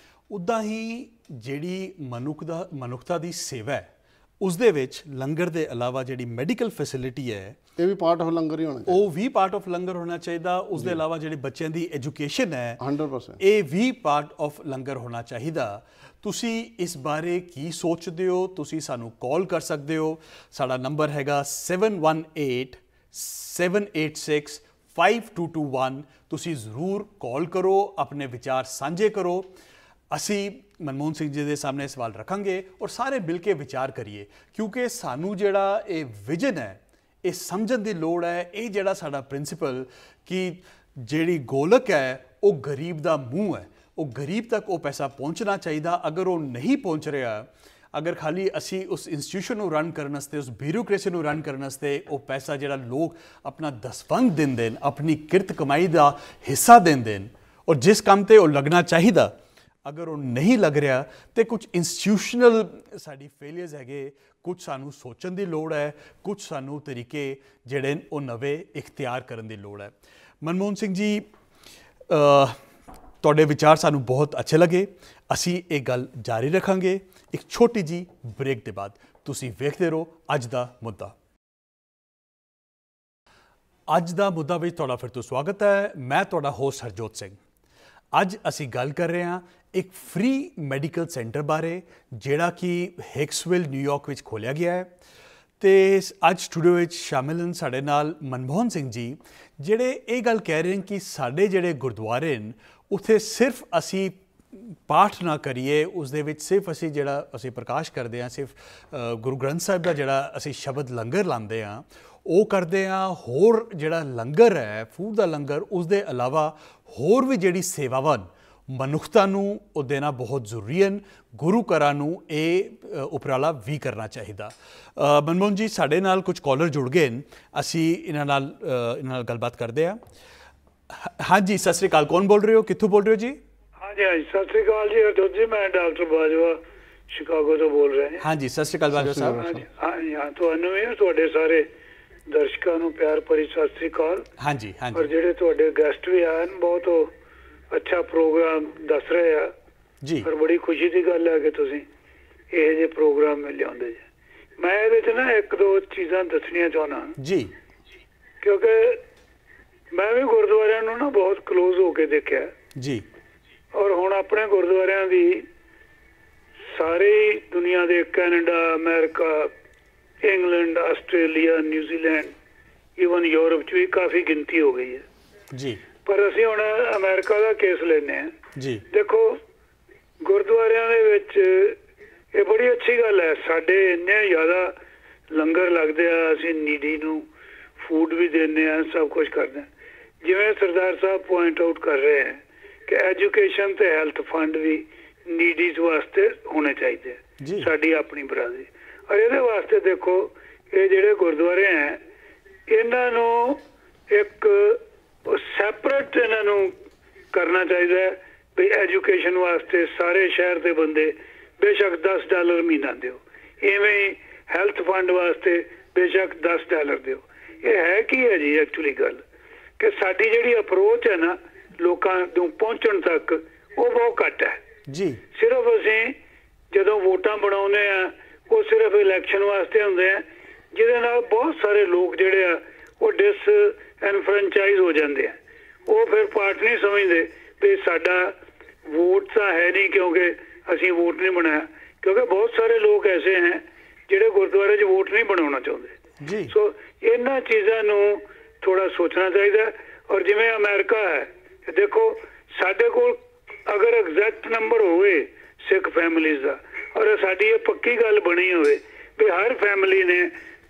ਉੱਦਾਂ ਹੀ ਜਿਹੜੀ ਮਨੁੱਖਤਾ ਦੀ ਸੇਵਾ ਹੈ ਉਸ ਦੇ ਵਿੱਚ ਲੰਗਰ ਦੇ ਇਲਾਵਾ ਜਿਹੜੀ ਮੈਡੀਕਲ ਫੈਸਿਲਿਟੀ ਹੈ, ਇਹ ਵੀ ਪਾਰਟ ਆਫ ਲੰਗਰ ਹੀ ਹੋਣਾ ਚਾਹੀਦਾ। ਉਹ ਵੀ ਪਾਰਟ ਆਫ ਲੰਗਰ ਹੋਣਾ ਚਾਹੀਦਾ। ਉਸ ਦੇ ਇਲਾਵਾ ਜਿਹੜੀ ਬੱਚਿਆਂ ਦੀ ਐਜੂਕੇਸ਼ਨ ਹੈ 100% ਇਹ ਵੀ ਪਾਰਟ ਆਫ ਲੰਗਰ ਹੋਣਾ ਚਾਹੀਦਾ। ਤੁਸੀਂ ਇਸ ਬਾਰੇ ਕੀ ਸੋਚਦੇ ਹੋ? ਤੁਸੀਂ ਸਾਨੂੰ ਕਾਲ ਕਰ ਸਕਦੇ ਹੋ। ਸਾਡਾ ਨੰਬਰ ਹੈਗਾ 7187865221। ਤੁਸੀਂ ਜ਼ਰੂਰ ਕਾਲ ਕਰੋ, ਆਪਣੇ ਵਿਚਾਰ ਸਾਂਝੇ ਕਰੋ। ਅਸੀਂ ਮਨਮੋਹਨ ਸਿੰਘ ਜੀ ਦੇ ਸਾਹਮਣੇ ਸਵਾਲ ਰੱਖਾਂਗੇ ਔਰ ਸਾਰੇ ਮਿਲ ਕੇ ਵਿਚਾਰ ਕਰੀਏ, ਕਿਉਂਕਿ ਸਾਨੂੰ ਜਿਹੜਾ ਇਹ ਵਿਜ਼ਨ ਹੈ ਇਹ ਸਮਝਣ ਦੀ ਲੋੜ ਹੈ। ਇਹ ਜਿਹੜਾ ਸਾਡਾ ਪ੍ਰਿੰਸੀਪਲ ਕਿ ਜਿਹੜੀ ਗੋਲਕ ਹੈ ਉਹ ਗਰੀਬ ਦਾ ਮੂੰਹ ਹੈ, ਉਹ ਗਰੀਬ ਤੱਕ ਉਹ ਪੈਸਾ ਪਹੁੰਚਣਾ ਚਾਹੀਦਾ। ਅਗਰ ਉਹ ਨਹੀਂ ਪਹੁੰਚ ਰਿਹਾ, ਅਗਰ ਖਾਲੀ ਅਸੀਂ ਉਸ ਇੰਸਟੀਟਿਊਸ਼ਨ ਨੂੰ ਰਨ ਕਰਨ ਵਾਸਤੇ, ਉਸ ਬਿਊਰੋਕ੍ਰੇਸੀ ਨੂੰ ਰਨ ਕਰਨ ਵਾਸਤੇ ਉਹ ਪੈਸਾ ਜਿਹੜਾ ਲੋਕ ਆਪਣਾ ਦਸਵੰਧ ਦਿੰਦੇ ਨੇ, ਆਪਣੀ ਕਿਰਤ ਕਮਾਈ ਦਾ ਹਿੱਸਾ ਦਿੰਦੇ ਨੇ, ਔਰ ਜਿਸ ਕੰਮ ਤੇ ਉਹ ਲੱਗਣਾ ਚਾਹੀਦਾ ਅਗਰ ਉਹ ਨਹੀਂ ਲੱਗ ਰਿਹਾ, ਤੇ ਕੁਝ ਇੰਸਟੀਟਿਊਸ਼ਨਲ ਸਾਡੀ ਫੇਲੀਅਰਸ ਹੈਗੇ। ਕੁਝ ਸਾਨੂੰ ਸੋਚਣ ਦੀ ਲੋੜ ਹੈ, ਕੁਝ ਸਾਨੂੰ ਤਰੀਕੇ ਜਿਹੜੇ ਉਹ ਨਵੇਂ ਇਖਤਿਆਰ ਕਰਨ ਦੀ ਲੋੜ ਹੈ। ਮਨਮੋਹਨ ਸਿੰਘ ਜੀ, ਤੁਹਾਡੇ ਵਿਚਾਰ ਸਾਨੂੰ ਬਹੁਤ ਅੱਛੇ ਲੱਗੇ। ਅਸੀਂ ਇਹ ਗੱਲ ਜਾਰੀ ਰੱਖਾਂਗੇ ਇੱਕ ਛੋਟੀ ਜੀ ਬ੍ਰੇਕ ਦੇ ਬਾਅਦ। ਤੁਸੀਂ ਵੇਖਦੇ ਰਹੋ ਅੱਜ ਦਾ ਮੁੱਦਾ। ਅੱਜ ਦਾ ਮੁੱਦਾ ਵਿੱਚ ਤੁਹਾਡਾ ਫਿਰ ਤੋਂ ਸਵਾਗਤ ਹੈ। ਮੈਂ ਤੁਹਾਡਾ ਹੋਸਟ ਹਰਜੋਤ ਸਿੰਘ। ਅੱਜ ਅਸੀਂ ਗੱਲ ਕਰ ਰਹੇ ਹਾਂ ਇੱਕ ਫ੍ਰੀ ਮੈਡੀਕਲ ਸੈਂਟਰ ਬਾਰੇ, ਜਿਹੜਾ ਕਿ ਹਿਕਸਵਿਲ ਨਿਊਯਾਰਕ ਵਿੱਚ ਖੋਲ੍ਹਿਆ ਗਿਆ ਹੈ। ਅਤੇ ਅੱਜ ਸਟੂਡੀਓ ਵਿੱਚ ਸ਼ਾਮਿਲ ਹਨ ਸਾਡੇ ਨਾਲ ਮਨਮੋਹਨ ਸਿੰਘ ਜੀ, ਜਿਹੜੇ ਇਹ ਗੱਲ ਕਹਿ ਰਹੇ ਹਨ ਕਿ ਸਾਡੇ ਜਿਹੜੇ ਗੁਰਦੁਆਰੇ ਨੇ ਉੱਥੇ ਸਿਰਫ ਅਸੀਂ ਪਾਠ ਨਾ ਕਰੀਏ, ਉਸ ਦੇ ਵਿੱਚ ਸਿਰਫ ਅਸੀਂ ਪ੍ਰਕਾਸ਼ ਕਰਦੇ ਹਾਂ, ਸਿਰਫ ਗੁਰੂ ਗ੍ਰੰਥ ਸਾਹਿਬ ਦਾ ਜਿਹੜਾ ਅਸੀਂ ਸ਼ਬਦ ਲੰਗਰ ਲਾਉਂਦੇ ਹਾਂ ਉਹ ਕਰਦੇ ਹਾਂ। ਹੋਰ ਜਿਹੜਾ ਲੰਗਰ ਹੈ, ਫੂਡ ਦਾ ਲੰਗਰ, ਉਸ ਦੇ ਇਲਾਵਾ ਹੋਰ ਵੀ ਜਿਹੜੀ ਸੇਵਾਵਾਂ ਮਨੁੱਖਤਾ ਨੂੰ ਉਹ ਦੇਣਾ ਬਹੁਤ ਜ਼ਰੂਰੀ ਹਨ। ਗੁਰੂ ਘਰਾਂ ਨੂੰ ਇਹ ਉਪਰਾਲਾ ਵੀ ਕਰਨਾ ਚਾਹੀਦਾ। ਮਨਮੋਹਨ ਜੀ, ਸਾਡੇ ਨਾਲ ਕੁਝ ਕਾਲਰ ਜੁੜ ਗਏ ਨੇ, ਅਸੀਂ ਇਹਨਾਂ ਨਾਲ ਗੱਲਬਾਤ ਕਰਦੇ ਹਾਂ। ਹਾਂਜੀ, ਸਤਿ ਸ਼੍ਰੀ ਅਕਾਲ। ਕੌਣ ਬੋਲ ਰਹੇ ਹੋ, ਕਿੱਥੋਂ ਬੋਲ ਰਹੇ ਹੋ ਜੀ? ਹਾਂਜੀ, ਸਤਿ ਸ਼੍ਰੀ ਅਕਾਲ ਜੀ ਹਰਜੋਤ ਜੀ, ਮੈਂ ਡਾਕਟਰ ਬਾਜਵਾ ਸ਼ਿਕਾਗੋ ਤੋਂ ਬੋਲ ਰਿਹਾ ਹਾਂ। ਹਾਂਜੀ, ਸਤਿ ਸ਼੍ਰੀ ਅਕਾਲ ਬਾਜਵਾ ਸਾਹਿਬ। ਹਾਂ, ਤੁਹਾਨੂੰ ਵੀ ਤੁਹਾਡੇ ਸਾਰੇ ਦਰਸ਼ਕਾਂ ਨੂੰ ਪਿਆਰ ਭਰੀ ਸਤਿ ਸ਼੍ਰੀ ਅਕਾਲ। ਹਾਂਜੀ ਹਾਂਜੀ। ਔਰ ਜਿਹੜੇ ਤੁਹਾਡੇ ਗੈਸਟ ਵੀ ਆਏ ਨੇ, ਬਹੁਤ ਅੱਛਾ ਪ੍ਰੋਗਰਾਮ ਦੱਸ ਰਹੇ ਆ ਜੀ। ਪਰ ਬੜੀ ਖੁਸ਼ੀ ਦੀ ਗੱਲ ਹੈ ਕਿ ਤੁਸੀਂ ਇਹੋ ਜਿਹੇ ਪ੍ਰੋਗਰਾਮ ਲਿਆਉਂਦੇ ਜੀ। ਮੈਂ ਇਹਦੇ 'ਚ ਨਾ ਇੱਕ ਦੋ ਚੀਜ਼ਾਂ ਦੱਸਣੀਆਂ ਚਾਹੁੰਦਾ ਜੀ, ਕਿਉਂਕਿ ਮੈਂ ਵੀ ਗੁਰਦੁਆਰਿਆਂ ਨੂੰ ਨਾ ਬਹੁਤ ਕਲੋਜ਼ ਹੋ ਕੇ ਦੇਖਿਆ ਜੀ। ਔਰ ਹੁਣ ਆਪਣੇ ਗੁਰਦੁਆਰਿਆਂ ਦੀ ਸਾਰੀ ਦੁਨੀਆ ਦੇ, Canada, America, England, Australia, New Zealand, even Europe 'ਚ ਵੀ ਕਾਫੀ ਗਿਣਤੀ ਹੋ ਗਈ ਹੈ ਜੀ। ਪਰ ਅਸੀਂ ਹੁਣ ਅਮਰੀਕਾ ਦਾ ਕੇਸ ਲੈਂਦੇ ਹਾਂ ਜੀ। ਦੇਖੋ, ਗੁਰਦੁਆਰਿਆਂ ਦੇ ਵਿੱਚ ਇਹ ਬੜੀ ਅੱਛੀ ਗੱਲ ਹੈ, ਸਾਡੇ ਇੰਨੇ ਜ਼ਿਆਦਾ ਲੰਗਰ ਲੱਗਦੇ ਆ, ਅਸੀਂ ਨੀਡੀ ਨੂੰ ਫੂਡ ਵੀ ਦਿੰਦੇ ਹਾਂ, ਸਭ ਕੁਝ ਕਰਦੇ ਹਾਂ। ਜਿਵੇਂ ਸਰਦਾਰ ਸਾਹਿਬ ਪੁਆਇੰਟ ਆਊਟ ਕਰ ਰਹੇ ਹੈ ਕਿ ਐਜੂਕੇਸ਼ਨ ਤੇ ਹੈਲਥ ਫੰਡ ਵੀ ਨੀਡੀਜ਼ ਵਾਸਤੇ ਹੋਣੇ ਚਾਹੀਦੇ, ਸਾਡੀ ਆਪਣੀ ਬਰਾਦਰੀ। ਔਰ ਇਹਦੇ ਵਾਸਤੇ ਦੇਖੋ, ਇਹ ਜਿਹੜੇ ਗੁਰਦੁਆਰੇ ਹੈ ਇਹਨਾਂ ਨੂੰ ਇੱਕ ਸੈਪਰੇਟ ਇਹਨਾਂ ਨੂੰ ਕਰਨਾ ਚਾਹੀਦਾ ਹੈ ਵੀ ਐਜੂਕੇਸ਼ਨ ਵਾਸਤੇ ਸਾਰੇ ਸ਼ਹਿਰ ਦੇ ਬੰਦੇ ਬੇਸ਼ੱਕ $10 ਮਹੀਨਾ ਦਿਓ, ਇਵੇਂ ਹੀ ਹੈਲਥ ਫੰਡ ਵਾਸਤੇ ਬੇਸ਼ੱਕ $10 ਦਿਓ। ਇਹ ਹੈ ਕੀ ਹੈ ਜੀ ਐਕਚੁਅਲੀ ਗੱਲ, ਕਿ ਸਾਡੀ ਜਿਹੜੀ ਅਪਰੋਚ ਹੈ ਨਾ, ਲੋਕਾਂ ਨੂੰ ਪਹੁੰਚਣ ਤੱਕ ਉਹ ਬਹੁਤ ਘੱਟ ਹੈ ਜੀ। ਸਿਰਫ ਅਸੀਂ ਜਦੋਂ ਵੋਟਾਂ ਬਣਾਉਂਦੇ ਆ ਉਹ ਸਿਰਫ ਇਲੈਕਸ਼ਨ ਵਾਸਤੇ ਹੁੰਦੇ ਆ, ਜਿਹਦੇ ਨਾਲ ਬਹੁਤ ਸਾਰੇ ਲੋਕ ਜਿਹੜੇ ਆ ਉਹ ਡਿਸਐਨਫਰੈਂਚਾਈਜ਼ ਹੋ ਜਾਂਦੇ ਆ। ਉਹ ਫਿਰ ਪਾਰਟ ਨਹੀਂ ਸਮਝਦੇ ਵੀ ਸਾਡਾ ਵੋਟ ਤਾਂ ਹੈ ਨਹੀਂ ਕਿਉਂਕਿ ਅਸੀਂ ਵੋਟ ਨਹੀਂ ਬਣਾਇਆ, ਕਿਉਂਕਿ ਬਹੁਤ ਸਾਰੇ ਲੋਕ ਐਸੇ ਹੈ ਜਿਹੜੇ ਗੁਰਦੁਆਰੇ 'ਚ ਵੋਟ ਨਹੀਂ ਬਣਾਉਣਾ ਚਾਹੁੰਦੇ ਜੀ। ਸੋ ਇਹਨਾਂ ਚੀਜ਼ਾਂ ਨੂੰ ਥੋੜਾ ਸੋਚਣਾ ਚਾਹੀਦਾ। ਔਰ ਜਿਵੇਂ ਅਮਰੀਕਾ ਹੈ, ਦੇਖੋ ਸਾਡੇ ਕੋਲ ਅਗਰ ਐਗਜ਼ੈਕਟ ਨੰਬਰ ਹੋਵੇ ਸਿੱਖ ਫੈਮਿਲੀਜ਼ ਦਾ, ਔਰ ਸਾਡੀ ਇਹ ਪੱਕੀ ਗੱਲ ਬਣੀ ਹੋਵੇ ਵੀ ਹਰ ਫੈਮਿਲੀ ਨੇ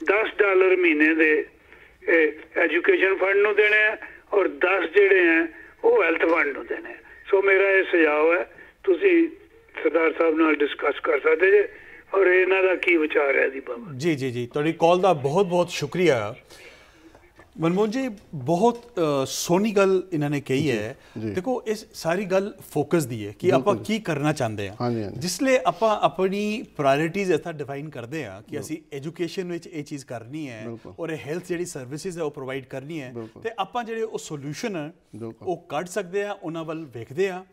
$10 ਮਹੀਨੇ ਦੇ ਐਜੂਕੇਸ਼ਨ ਫੰਡ ਨੂੰ ਦੇਣੇ ਆ ਔਰ 10 ਜਿਹੜੇ ਹੈ ਉਹ ਹੈਲਥ ਫੰਡ ਨੂੰ ਦੇਣੇ ਆ। ਸੋ ਮੇਰਾ ਇਹ ਸੁਝਾਅ ਹੈ, ਤੁਸੀਂ ਸਰਦਾਰ ਸਾਹਿਬ ਨਾਲ ਡਿਸਕਸ ਕਰ ਸਕਦੇ ਜੇ ਔਰ ਇਹਨਾਂ ਦਾ ਕੀ ਵਿਚਾਰ ਹੈ ਜੀ ਬਾਬਾ ਜੀ। ਜੀ ਜੀ, ਤੁਹਾਡੀ ਕਾਲ ਦਾ ਬਹੁਤ ਬਹੁਤ ਸ਼ੁਕਰੀਆ। ਮਨਮੋਹਨ ਜੀ, ਬਹੁਤ ਸੋਹਣੀ ਗੱਲ ਇਹਨਾਂ ਨੇ ਕਹੀ ਹੈ। ਦੇਖੋ ਇਸ ਸਾਰੀ ਗੱਲ ਫੋਕਸ ਦੀ ਹੈ ਕਿ ਆਪਾਂ ਕੀ ਕਰਨਾ ਚਾਹੁੰਦੇ ਹਾਂ। ਜਿਸਲੇ ਆਪਾਂ ਆਪਣੀ ਪ੍ਰਾਇੋਰਟੀਜ਼ ਇਸ ਤਰ੍ਹਾਂ ਡਿਫਾਈਨ ਕਰਦੇ ਹਾਂ ਕਿ ਅਸੀਂ ਐਜੂਕੇਸ਼ਨ ਵਿੱਚ ਇਹ ਚੀਜ਼ ਕਰਨੀ ਹੈ ਔਰ ਇਹ ਹੈਲਥ ਜਿਹੜੀ ਸਰਵਿਸਿਜ਼ ਹੈ ਉਹ ਪ੍ਰੋਵਾਈਡ ਕਰਨੀ ਹੈ, ਤੇ ਆਪਾਂ ਜਿਹੜੇ ਉਹ ਸੋਲੂਸ਼ਨ ਹੈ ਉਹ ਕੱਢ ਸਕਦੇ ਹਾਂ, ਉਹਨਾਂ ਵੱਲ ਵੇਖਦੇ ਹਾਂ।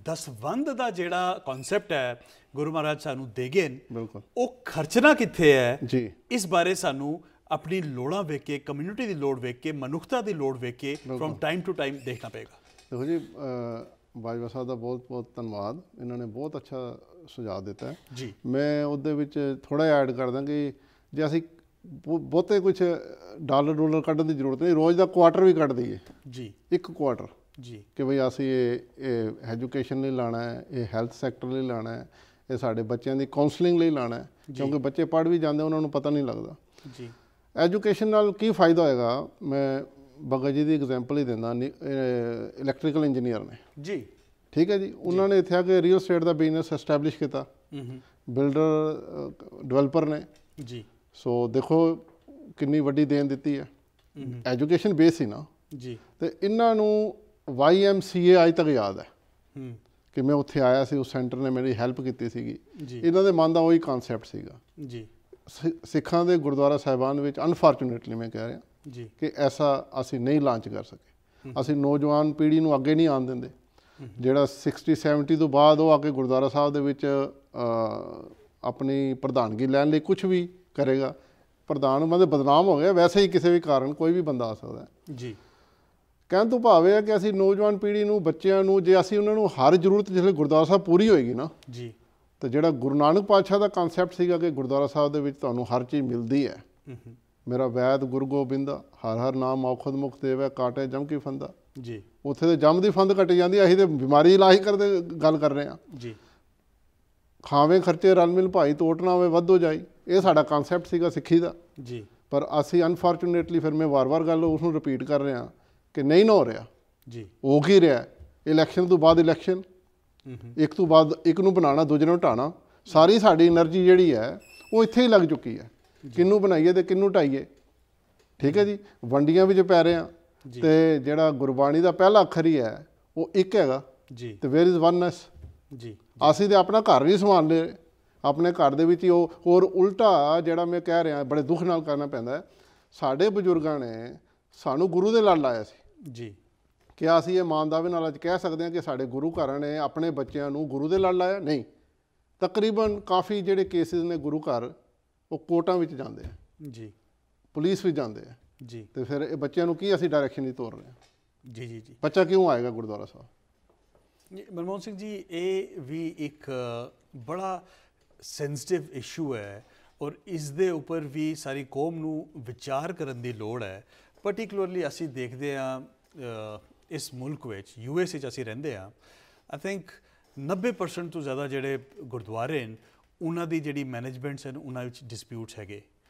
ਦਸਵੰਧ ਦਾ ਜਿਹੜਾ ਕਨਸੈਪਟ ਹੈ ਗੁਰੂ ਮਹਾਰਾਜ ਸਾਨੂੰ ਦੇ ਗਏ, ਉਹ ਖਰਚਣਾ ਕਿੱਥੇ ਹੈ, ਇਸ ਬਾਰੇ ਸਾਨੂੰ ਆਪਣੀ ਲੋੜਾਂ ਵੇਖ ਕੇ, ਕਮਿਊਨਿਟੀ ਦੀ ਲੋੜ ਵੇਖ ਕੇ, ਮਨੁੱਖਤਾ ਦੀ ਲੋੜ ਵੇਖ ਕੇ ਫਰੋਮ ਟਾਈਮ ਟੂ ਟਾਈਮ ਦੇਖਣਾ ਪਏਗਾ। ਦੇਖੋ ਜੀ, ਬਾਜਵਾ ਸਾਹਿਬ ਦਾ ਬਹੁਤ ਬਹੁਤ ਧੰਨਵਾਦ, ਇਹਨਾਂ ਨੇ ਬਹੁਤ ਅੱਛਾ ਸੁਝਾਅ ਦਿੱਤਾ ਜੀ। ਮੈਂ ਉਹਦੇ ਵਿੱਚ ਥੋੜ੍ਹਾ ਜਿਹਾ ਐਡ ਕਰ ਦਾਂ ਕਿ ਜੇ ਅਸੀਂ ਬਹੁਤੇ ਕੁਛ ਡਾਲਰ ਕੱਢਣ ਦੀ ਜ਼ਰੂਰਤ ਨਹੀਂ, ਰੋਜ਼ ਦਾ ਕੁਆਟਰ ਵੀ ਕੱਢ ਦਈਏ ਜੀ, 1 ਕੁਆਟਰ ਜੀ, ਕਿ ਬਈ ਅਸੀਂ ਇਹ ਐਜੂਕੇਸ਼ਨ ਲਈ ਲਾਣਾ ਹੈ, ਇਹ ਹੈਲਥ ਸੈਕਟਰ ਲਈ ਲਾਣਾ ਹੈ, ਇਹ ਸਾਡੇ ਬੱਚਿਆਂ ਦੀ ਕਾਉਂਸਲਿੰਗ ਲਈ ਲਾਣਾ ਹੈ, ਕਿਉਂਕਿ ਬੱਚੇ ਪੜ੍ਹ ਵੀ ਜਾਂਦੇ ਉਹਨਾਂ ਨੂੰ ਪਤਾ ਨਹੀਂ ਲੱਗਦਾ ਜੀ। ਐਜੂਕੇਸ਼ਨ ਨਾਲ ਕੀ ਫਾਇਦਾ ਹੋਏਗਾ, ਮੈਂ ਭਗਤ ਜੀ ਦੀ ਐਗਜ਼ਾਮਪਲ ਹੀ ਦਿੰਦਾ। ਇਲੈਕਟ੍ਰੀਕਲ ਇੰਜੀਨੀਅਰ ਨੇ ਜੀ, ਠੀਕ ਹੈ ਜੀ, ਉਹਨਾਂ ਨੇ ਇੱਥੇ ਆ ਕੇ ਰੀਅਲ ਸਟੇਟ ਦਾ ਬਿਜ਼ਨਸ ਐਸਟੈਬਲਿਸ਼ ਕੀਤਾ, ਬਿਲਡਰ ਡਿਵੈਲਪਰ ਨੇ ਜੀ। ਸੋ ਦੇਖੋ ਕਿੰਨੀ ਵੱਡੀ ਦੇਣ ਦਿੱਤੀ ਹੈ, ਐਜੂਕੇਸ਼ਨ ਬੇਸ ਹੀ ਨਾ ਜੀ। ਤੇ ਇਹਨਾਂ ਨੂੰ YMCA ਅੱਜ ਤੱਕ ਯਾਦ ਹੈ ਕਿ ਮੈਂ ਉੱਥੇ ਆਇਆ ਸੀ, ਉਸ ਸੈਂਟਰ ਨੇ ਮੇਰੀ ਹੈਲਪ ਕੀਤੀ ਸੀਗੀ। ਇਹਨਾਂ ਦੇ ਮਨ ਦਾ ਉਹੀ ਕਾਨਸੈਪਟ ਸੀਗਾ ਜੀ। ਸਿੱਖਾਂ ਦੇ ਗੁਰਦੁਆਰਾ ਸਾਹਿਬਾਨ ਵਿੱਚ ਅਨਫੋਰਚੂਨੇਟਲੀ ਮੈਂ ਕਹਿ ਰਿਹਾ ਜੀ ਕਿ ਐਸਾ ਅਸੀਂ ਨਹੀਂ ਲਾਂਚ ਕਰ ਸਕੇ। ਅਸੀਂ ਨੌਜਵਾਨ ਪੀੜ੍ਹੀ ਨੂੰ ਅੱਗੇ ਨਹੀਂ ਆਉਣ ਦਿੰਦੇ। ਜਿਹੜਾ 60-70 ਤੋਂ ਬਾਅਦ ਉਹ ਆ ਕੇ ਗੁਰਦੁਆਰਾ ਸਾਹਿਬ ਦੇ ਵਿੱਚ ਆਪਣੀ ਪ੍ਰਧਾਨਗੀ ਲੈਣ ਲਈ ਕੁਛ ਵੀ ਕਰੇਗਾ, ਪ੍ਰਧਾਨ ਮਤਲਬ ਬਦਨਾਮ ਹੋ ਗਿਆ। ਵੈਸੇ ਹੀ ਕਿਸੇ ਵੀ ਕਾਰਨ ਕੋਈ ਵੀ ਬੰਦਾ ਆ ਸਕਦਾ ਜੀ। ਕਹਿਣ ਤੋਂ ਭਾਵ ਇਹ ਹੈ ਕਿ ਅਸੀਂ ਨੌਜਵਾਨ ਪੀੜ੍ਹੀ ਨੂੰ, ਬੱਚਿਆਂ ਨੂੰ, ਜੇ ਅਸੀਂ ਉਹਨਾਂ ਨੂੰ ਹਰ ਜ਼ਰੂਰਤ ਜਿਸ ਵੇਲੇ ਗੁਰਦੁਆਰਾ ਸਾਹਿਬ ਪੂਰੀ ਹੋਏਗੀ ਨਾ ਜੀ, ਤਾਂ ਜਿਹੜਾ ਗੁਰੂ ਨਾਨਕ ਪਾਤਸ਼ਾਹ ਦਾ ਕਨਸੈਪਟ ਸੀਗਾ ਕਿ ਗੁਰਦੁਆਰਾ ਸਾਹਿਬ ਦੇ ਵਿੱਚ ਤੁਹਾਨੂੰ ਹਰ ਚੀਜ਼ ਮਿਲਦੀ ਹੈ। ਮੇਰਾ ਵੈਦ ਗੁਰੂ ਗੋਬਿੰਦਾ, ਹਰ ਹਰ ਨਾਮ ਔਖਦ ਮੁਖ ਦੇਵੈ, ਕਾਟੇ ਜਮ ਕੀ ਫੰਦਾ ਜੀ। ਉੱਥੇ ਤੇ ਜਮ ਦੀ ਫੰਦ ਕੱਟੀ ਜਾਂਦੀ, ਅਸੀਂ ਤੇ ਬਿਮਾਰੀ ਇਲਾਜ ਕਰਦੇ ਗੱਲ ਕਰ ਰਹੇ ਹਾਂ ਜੀ। ਖਾਵੇਂ ਖਰਚੇ ਰਲ ਮਿਲ ਭਾਈ, ਤੋਟ ਨਾ ਹੋਵੇ ਵੱਧ ਹੋ ਜਾਈ, ਇਹ ਸਾਡਾ ਕਨਸੈਪਟ ਸੀਗਾ ਸਿੱਖੀ ਦਾ ਜੀ। ਪਰ ਅਸੀਂ ਅਨਫੋਰਚੂਨੇਟਲੀ, ਫਿਰ ਮੈਂ ਵਾਰ-ਵਾਰ ਗੱਲ ਉਸਨੂੰ ਰਿਪੀਟ ਕਰ ਰਿਹਾ ਕਿ ਨਹੀਂ ਨਾ ਹੋ ਰਿਹਾ ਜੀ। ਹੋ ਕੀ ਰਿਹਾ, ਇਲੈਕਸ਼ਨ ਤੋਂ ਬਾਅਦ ਇਲੈਕਸ਼ਨ, ਇੱਕ ਤੋਂ ਬਾਅਦ ਇੱਕ ਨੂੰ ਬਣਾਉਣਾ, ਦੂਜੇ ਨੂੰ ਢਾਣਾ। ਸਾਰੀ ਸਾਡੀ એનર્ਜੀ ਜਿਹੜੀ ਹੈ ਉਹ ਇੱਥੇ ਹੀ ਲੱਗ ਚੁੱਕੀ ਹੈ, ਕਿਹਨੂੰ ਬਣਾਈਏ ਤੇ ਕਿਹਨੂੰ ਢਾਈਏ, ਠੀਕ ਹੈ ਜੀ। ਵੰਡੀਆਂ ਵਿੱਚ ਪੈ ਰਹੇ ਹਾਂ, ਤੇ ਜਿਹੜਾ ਗੁਰਬਾਣੀ ਦਾ ਪਹਿਲਾ ਅੱਖਰ ਹੀ ਹੈ ਉਹ ਇੱਕ ਹੈਗਾ ਜੀ, ਤੇ ਵੇਅਰ ਇਜ਼ ਵਨਨੈਸ ਜੀ। ਅਸੀਂ ਤੇ ਆਪਣਾ ਘਰ ਨਹੀਂ ਸੰਭਾਲ ਲਏ, ਆਪਣੇ ਘਰ ਦੇ ਵਿੱਚ ਹੀ ਉਹ। ਹੋਰ ਉਲਟਾ ਜਿਹੜਾ ਮੈਂ ਕਹਿ ਰਿਹਾ, ਬੜੇ ਦੁੱਖ ਨਾਲ ਕਰਨਾ ਪੈਂਦਾ, ਸਾਡੇ ਬਜ਼ੁਰਗਾਂ ਨੇ ਸਾਨੂੰ ਗੁਰੂ ਦੇ ਲੜ ਲਾਇਆ ਸੀ ਜੀ। ਕਿਆ ਅਸੀਂ ਇਹ ਇਮਾਨਦਾਰੀ ਨਾਲ ਅੱਜ ਕਹਿ ਸਕਦੇ ਹਾਂ ਕਿ ਸਾਡੇ ਗੁਰੂ ਘਰਾਂ ਨੇ ਆਪਣੇ ਬੱਚਿਆਂ ਨੂੰ ਗੁਰੂ ਦੇ ਲੜ ਲਾਇਆ? ਨਹੀਂ। ਤਕਰੀਬਨ ਕਾਫੀ ਜਿਹੜੇ ਕੇਸਿਸ ਨੇ ਗੁਰੂ ਘਰ ਉਹ ਕੋਰਟਾਂ ਵਿੱਚ ਜਾਂਦੇ ਆ ਜੀ, ਪੁਲਿਸ ਵਿੱਚ ਜਾਂਦੇ ਆ ਜੀ। ਤੇ ਫਿਰ ਇਹ ਬੱਚਿਆਂ ਨੂੰ ਕੀ ਅਸੀਂ ਡਾਇਰੈਕਸ਼ਨ ਨਹੀਂ ਤੋਰ ਰਹੇ ਜੀ ਜੀ ਜੀ। ਬੱਚਾ ਕਿਉਂ ਆਏਗਾ ਗੁਰਦੁਆਰਾ ਸਾਹਿਬ? ਮਨਮੋਹਨ ਸਿੰਘ ਜੀ, ਇਹ ਵੀ ਇੱਕ ਬੜਾ ਸੈਂਸਿਟਿਵ ਇਸ਼ੂ ਹੈ ਔਰ ਇਸ ਦੇ ਉੱਪਰ ਵੀ ਸਾਰੀ ਕੌਮ ਨੂੰ ਵਿਚਾਰ ਕਰਨ ਦੀ ਲੋੜ ਹੈ। ਪਰਟੀਕੂਲਰਲੀ ਅਸੀਂ ਦੇਖਦੇ ਹਾਂ ਇਸ ਮੁਲਕ ਵਿੱਚ, US ਵਿੱਚ ਅਸੀਂ ਰਹਿੰਦੇ ਹਾਂ, ਆਈ ਥਿੰਕ 90% ਤੋਂ ਜ਼ਿਆਦਾ ਜਿਹੜੇ ਗੁਰਦੁਆਰੇ ਨੇ ਉਹਨਾਂ ਦੀ ਜਿਹੜੀ ਮੈਨੇਜਮੈਂਟਸ ਹਨ ਉਹਨਾਂ ਵਿੱਚ ਡਿਸਪਿਊਟਸ ਹੈਗੇ।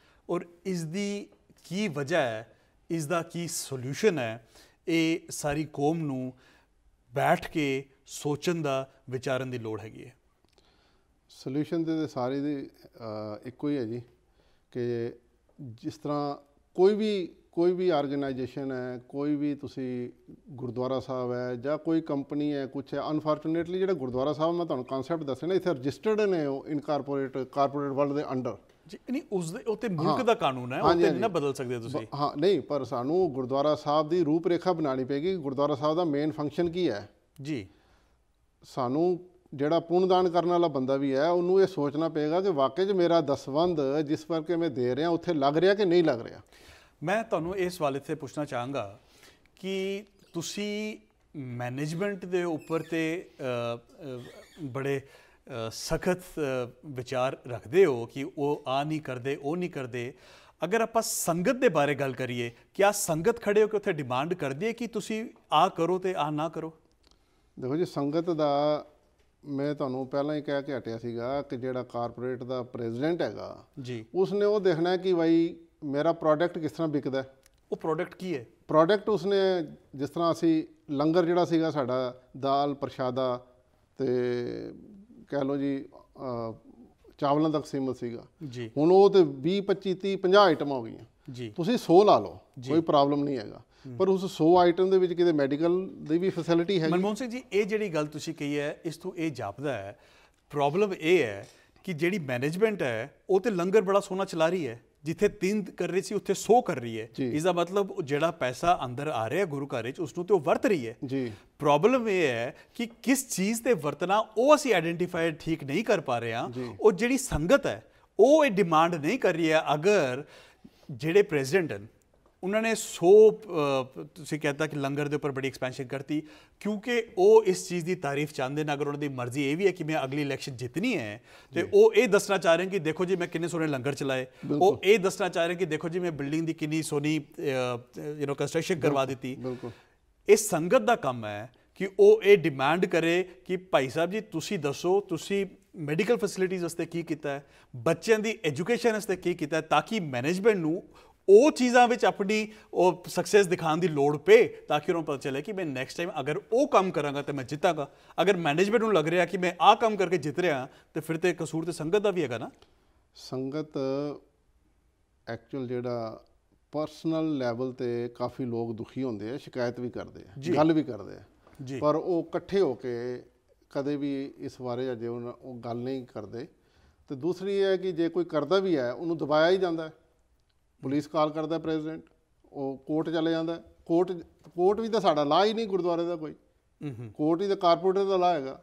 ਔਰ ਇਸ ਦੀ ਕੀ ਵਜ੍ਹਾ ਹੈ, ਇਸ ਦਾ ਕੀ ਸੋਲਿਊਸ਼ਨ ਹੈ, ਇਹ ਸਾਰੀ ਕੌਮ ਨੂੰ ਬੈਠ ਕੇ ਸੋਚਣ ਦਾ, ਵਿਚਾਰਨ ਦੀ ਲੋੜ ਹੈਗੀ ਹੈ। ਸੋਲਿਊਸ਼ਨ ਤੇ ਸਾਰੀ ਦੀ ਇੱਕੋ ਹੀ ਹੈ ਜੀ ਕਿ ਜਿਸ ਤਰ੍ਹਾਂ ਕੋਈ ਵੀ ਆਰਗੇਨਾਈਜੇਸ਼ਨ ਹੈ, ਕੋਈ ਵੀ ਤੁਸੀਂ ਗੁਰਦੁਆਰਾ ਸਾਹਿਬ ਹੈ ਜਾਂ ਕੋਈ ਕੰਪਨੀ ਹੈ, ਕੁਛ ਹੈ, ਅਨਫੋਰਚੂਨੇਟਲੀ ਜਿਹੜਾ ਗੁਰਦੁਆਰਾ ਸਾਹਿਬ ਮੈਂ ਤੁਹਾਨੂੰ ਕਨਸੈਪਟ ਦੱਸਿਆ ਨਾ, ਇੱਥੇ ਰਜਿਸਟਰਡ ਨੇ ਉਹ ਕਾਰਪੋਰੇਟ ਵਰਲਡ ਦੇ ਅੰਡਰ ਜੀ ਨਹੀਂ ਉਸ ਦੇ ਉੱਤੇ ਮੁਲਕ ਦਾ ਕਾਨੂੰਨ ਹੈ, ਉਹ ਤੇ ਨਹੀਂ ਨਾ ਬਦਲ ਸਕਦੇ ਤੁਸੀਂ। ਹਾਂ ਨਹੀਂ, ਪਰ ਸਾਨੂੰ ਗੁਰਦੁਆਰਾ ਸਾਹਿਬ ਦੀ ਰੂਪ ਰੇਖਾ ਬਣਾਉਣੀ ਪਏਗੀ। ਗੁਰਦੁਆਰਾ ਸਾਹਿਬ ਦਾ ਮੇਨ ਫੰਕਸ਼ਨ ਕੀ ਹੈ ਜੀ। ਸਾਨੂੰ ਜਿਹੜਾ ਪੁੰਨਦਾਨ ਕਰਨ ਵਾਲਾ ਬੰਦਾ ਵੀ ਹੈ ਉਹਨੂੰ ਇਹ ਸੋਚਣਾ ਪਏਗਾ ਕਿ ਵਾਕਈ 'ਚ ਮੇਰਾ ਦਸਵੰਧ ਜਿਸ ਕਰਕੇ ਮੈਂ ਦੇ ਰਿਹਾ ਉੱਥੇ ਲੱਗ ਰਿਹਾ ਕਿ ਨਹੀਂ ਲੱਗ ਰਿਹਾ। ਮੈਂ ਤੁਹਾਨੂੰ ਇਸ ਸਵਾਲ ਇੱਥੇ ਪੁੱਛਣਾ ਚਾਹਾਂਗਾ ਕਿ ਤੁਸੀਂ ਮੈਨੇਜਮੈਂਟ ਦੇ ਉੱਪਰ ਤੇ ਬੜੇ ਸਖਤ ਵਿਚਾਰ ਰੱਖਦੇ ਹੋ ਕਿ ਉਹ ਆ ਨਹੀਂ ਕਰਦੇ, ਉਹ ਨਹੀਂ ਕਰਦੇ। ਅਗਰ ਆਪਾਂ ਸੰਗਤ ਦੇ ਬਾਰੇ ਗੱਲ ਕਰੀਏ, ਕਿਆ ਸੰਗਤ ਖੜੇ ਹੋ ਕੇ ਉੱਥੇ ਡਿਮਾਂਡ ਕਰਦੀ ਹੈ ਕਿ ਤੁਸੀਂ ਆ ਕਰੋ ਤੇ ਆ ਨਾ ਕਰੋ? ਦੇਖੋ ਜੀ, ਸੰਗਤ ਦਾ ਮੈਂ ਤੁਹਾਨੂੰ ਪਹਿਲਾਂ ਹੀ ਕਹਿ ਕੇ ਹਟਿਆ ਸੀਗਾ ਕਿ ਜਿਹੜਾ ਕਾਰਪੋਰੇਟ ਦਾ ਪ੍ਰੈਜ਼ੀਡੈਂਟ ਹੈਗਾ ਜੀ, ਉਸਨੇ ਉਹ ਦੇਖਣਾ ਕਿ ਭਾਈ ਮੇਰਾ ਪ੍ਰੋਡਕਟ ਕਿਸ ਤਰ੍ਹਾਂ ਵਿਕਦਾ। ਉਹ ਪ੍ਰੋਡਕਟ ਕੀ ਹੈ? ਪ੍ਰੋਡਕਟ ਉਸਨੇ ਜਿਸ ਤਰ੍ਹਾਂ ਅਸੀਂ ਲੰਗਰ ਜਿਹੜਾ ਸੀਗਾ ਸਾਡਾ ਦਾਲ ਪ੍ਰਸ਼ਾਦਾ ਤੇ ਕਹਿ ਲਓ ਜੀ ਚਾਵਲਾਂ ਤੱਕ ਸੀਮਤ ਸੀਗਾ ਜੀ, ਹੁਣ ਉਹ ਤੇ 20 25 30 50 ਆਈਟਮਾਂ ਹੋ ਗਈਆਂ ਜੀ। ਤੁਸੀਂ 100 ਲਾ ਲਓ, ਕੋਈ ਪ੍ਰੋਬਲਮ ਨਹੀਂ ਹੈਗਾ, ਪਰ ਉਸ 100 ਆਈਟਮ ਦੇ ਵਿੱਚ ਕਿਤੇ ਮੈਡੀਕਲ ਦੀ ਵੀ ਫੈਸਿਲਿਟੀ ਹੈ। ਮਨਮੋਹਨ ਸਿੰਘ ਜੀ, ਇਹ ਜਿਹੜੀ ਗੱਲ ਤੁਸੀਂ ਕਹੀ ਹੈ ਇਸ ਤੋਂ ਇਹ ਜਾਪਦਾ ਹੈ ਪ੍ਰੋਬਲਮ ਇਹ ਹੈ ਕਿ ਜਿਹੜੀ ਮੈਨੇਜਮੈਂਟ ਹੈ ਉਹ ਤੇ ਲੰਗਰ ਬੜਾ ਸੋਹਣਾ ਚਲਾ ਰਹੀ ਹੈ, ਜਿੱਥੇ 3 ਕਰ ਰਹੀ ਸੀ ਉੱਥੇ 100 ਕਰ ਰਹੀ ਹੈ। ਇਸ ਦਾ ਮਤਲਬ ਜਿਹੜਾ ਪੈਸਾ ਅੰਦਰ ਆ ਰਿਹਾ ਗੁਰੂ ਘਰ ਵਿੱਚ ਉਸ ਨੂੰ ਤੇ ਉਹ ਵਰਤ ਰਹੀ ਹੈ ਜੀ। ਪ੍ਰੋਬਲਮ ਇਹ ਹੈ ਕਿ ਕਿਸ ਚੀਜ਼ ਤੇ ਵਰਤਣਾ ਉਹ ਅਸੀਂ ਆਇਡੈਂਟੀਫਾਈ ਠੀਕ ਨਹੀਂ ਕਰ ਪਾ ਰਹੇ ਹਾਂ। ਉਹ ਜਿਹੜੀ ਸੰਗਤ ਹੈ ਉਹ ਇਹ ਡਿਮਾਂਡ ਨਹੀਂ ਕਰ ਰਹੀ ਹੈ। ਅਗਰ ਜਿਹੜੇ ਪ੍ਰੈਜ਼ੀਡੈਂਟ ਹਨ ਉਹਨਾਂ ਨੇ 100 ਤੁਸੀਂ कहता ਕਿ ਲੰਗਰ ਦੇ ਉੱਪਰ ਬੜੀ ਐਕਸਪੈਂਸ਼ਨ ਕਰਤੀ ਕਿਉਂਕਿ ਉਹ ਇਸ ਚੀਜ਼ ਦੀ ਤਾਰੀਫ ਚਾਹੁੰਦੇ ਨੇ। ਅਗਰ ਉਹਨਾਂ ਦੀ ਮਰਜ਼ੀ ਇਹ ਵੀ ਹੈ ਕਿ ਮੈਂ ਅਗਲੀ ਇਲੈਕਸ਼ਨ ਜਿੱਤਣੀ ਹੈ ਤੇ ਉਹ ਇਹ ਦੱਸਣਾ ਚਾਹ ਰਹੇ ਕਿ ਦੇਖੋ ਜੀ ਮੈਂ ਕਿੰਨੇ ਸੋਹਣੇ ਲੰਗਰ ਚਲਾਏ, ਉਹ ਇਹ ਦੱਸਣਾ ਚਾਹ ਰਹੇ ਕਿ ਦੇਖੋ ਜੀ ਮੈਂ ਬਿਲਡਿੰਗ ਦੀ ਕਿੰਨੀ ਸੋਹਣੀ ਕੰਸਟਰਕਸ਼ਨ ਕਰਵਾ ਦਿੱਤੀ। ਇਹ ਸੰਗਤ ਦਾ ਕੰਮ ਹੈ ਕਿ ਉਹ ਇਹ ਡਿਮਾਂਡ ਕਰੇ ਕਿ ਭਾਈ ਸਾਹਿਬ ਜੀ ਤੁਸੀਂ ਦੱਸੋ ਤੁਸੀਂ ਮੈਡੀਕਲ ਫੈਸਿਲਿਟੀਜ਼ ਵਾਸਤੇ ਕੀ ਕੀਤਾ ਹੈ, ਬੱਚਿਆਂ ਦੀ ਐਜੂਕੇਸ਼ਨ ਵਾਸਤੇ ਕੀ ਕੀਤਾ ਹੈ, ਤਾਂ ਕਿ ਮੈਨੇਜਮੈਂਟ ਨੂੰ ਉਹ ਚੀਜ਼ਾਂ ਵਿੱਚ ਆਪਣੀ ਉਹ ਸਕਸੈਸ ਦਿਖਾਉਣ ਦੀ ਲੋੜ ਪਏ ਤਾਂ ਕਿ ਉਹਨਾਂ ਨੂੰ ਪਤਾ ਚੱਲੇ ਕਿ ਮੈਂ ਨੈਕਸਟ ਟਾਈਮ ਅਗਰ ਉਹ ਕੰਮ ਕਰਾਂਗਾ ਤਾਂ ਮੈਂ ਜਿੱਤਾਂਗਾ। ਅਗਰ ਮੈਨੇਜਮੈਂਟ ਨੂੰ ਲੱਗ ਰਿਹਾ ਕਿ ਮੈਂ ਆਹ ਕੰਮ ਕਰਕੇ ਜਿੱਤ ਰਿਹਾ ਤਾਂ ਫਿਰ ਤੇ ਕਸੂਰ ਤੇ ਸੰਗਤ ਦਾ ਵੀ ਹੈਗਾ ਨਾ। ਸੰਗਤ ਐਕਚੁਅਲ ਜਿਹੜਾ ਪਰਸਨਲ ਲੈਵਲ ਤੇ ਕਾਫੀ ਲੋਕ ਦੁਖੀ ਹੁੰਦੇ ਆ, ਸ਼ਿਕਾਇਤ ਵੀ ਕਰਦੇ ਆ, ਗੱਲ ਵੀ ਕਰਦੇ ਆ, ਪਰ ਉਹ ਇਕੱਠੇ ਹੋ ਕੇ ਕਦੇ ਵੀ ਇਸ ਬਾਰੇ ਅਜੇ ਉਹ ਗੱਲ ਨਹੀਂ ਕਰਦੇ। ਤੇ ਦੂਸਰੀ ਇਹ ਹੈ ਕਿ ਜੇ ਕੋਈ ਕਰਦਾ ਵੀ ਹੈ ਉਹਨੂੰ ਦਬਾਇਆ ਹੀ ਜਾਂਦਾ। ਪੁਲਿਸ ਕਾਲ ਕਰਦਾ ਪ੍ਰੈਜ਼ੀਡੈਂਟ, ਉਹ ਕੋਰਟ ਚਲੇ ਜਾਂਦਾ। ਕੋਰਟ ਵੀ ਤਾਂ ਸਾਡਾ ਲਾਅ ਹੀ ਨਹੀਂ ਗੁਰਦੁਆਰੇ ਦਾ ਕੋਈ, ਕੋਰਟ ਹੀ ਤਾਂ ਕਾਰਪੋਰੇਟ ਦਾ ਲਾਅ ਹੈਗਾ।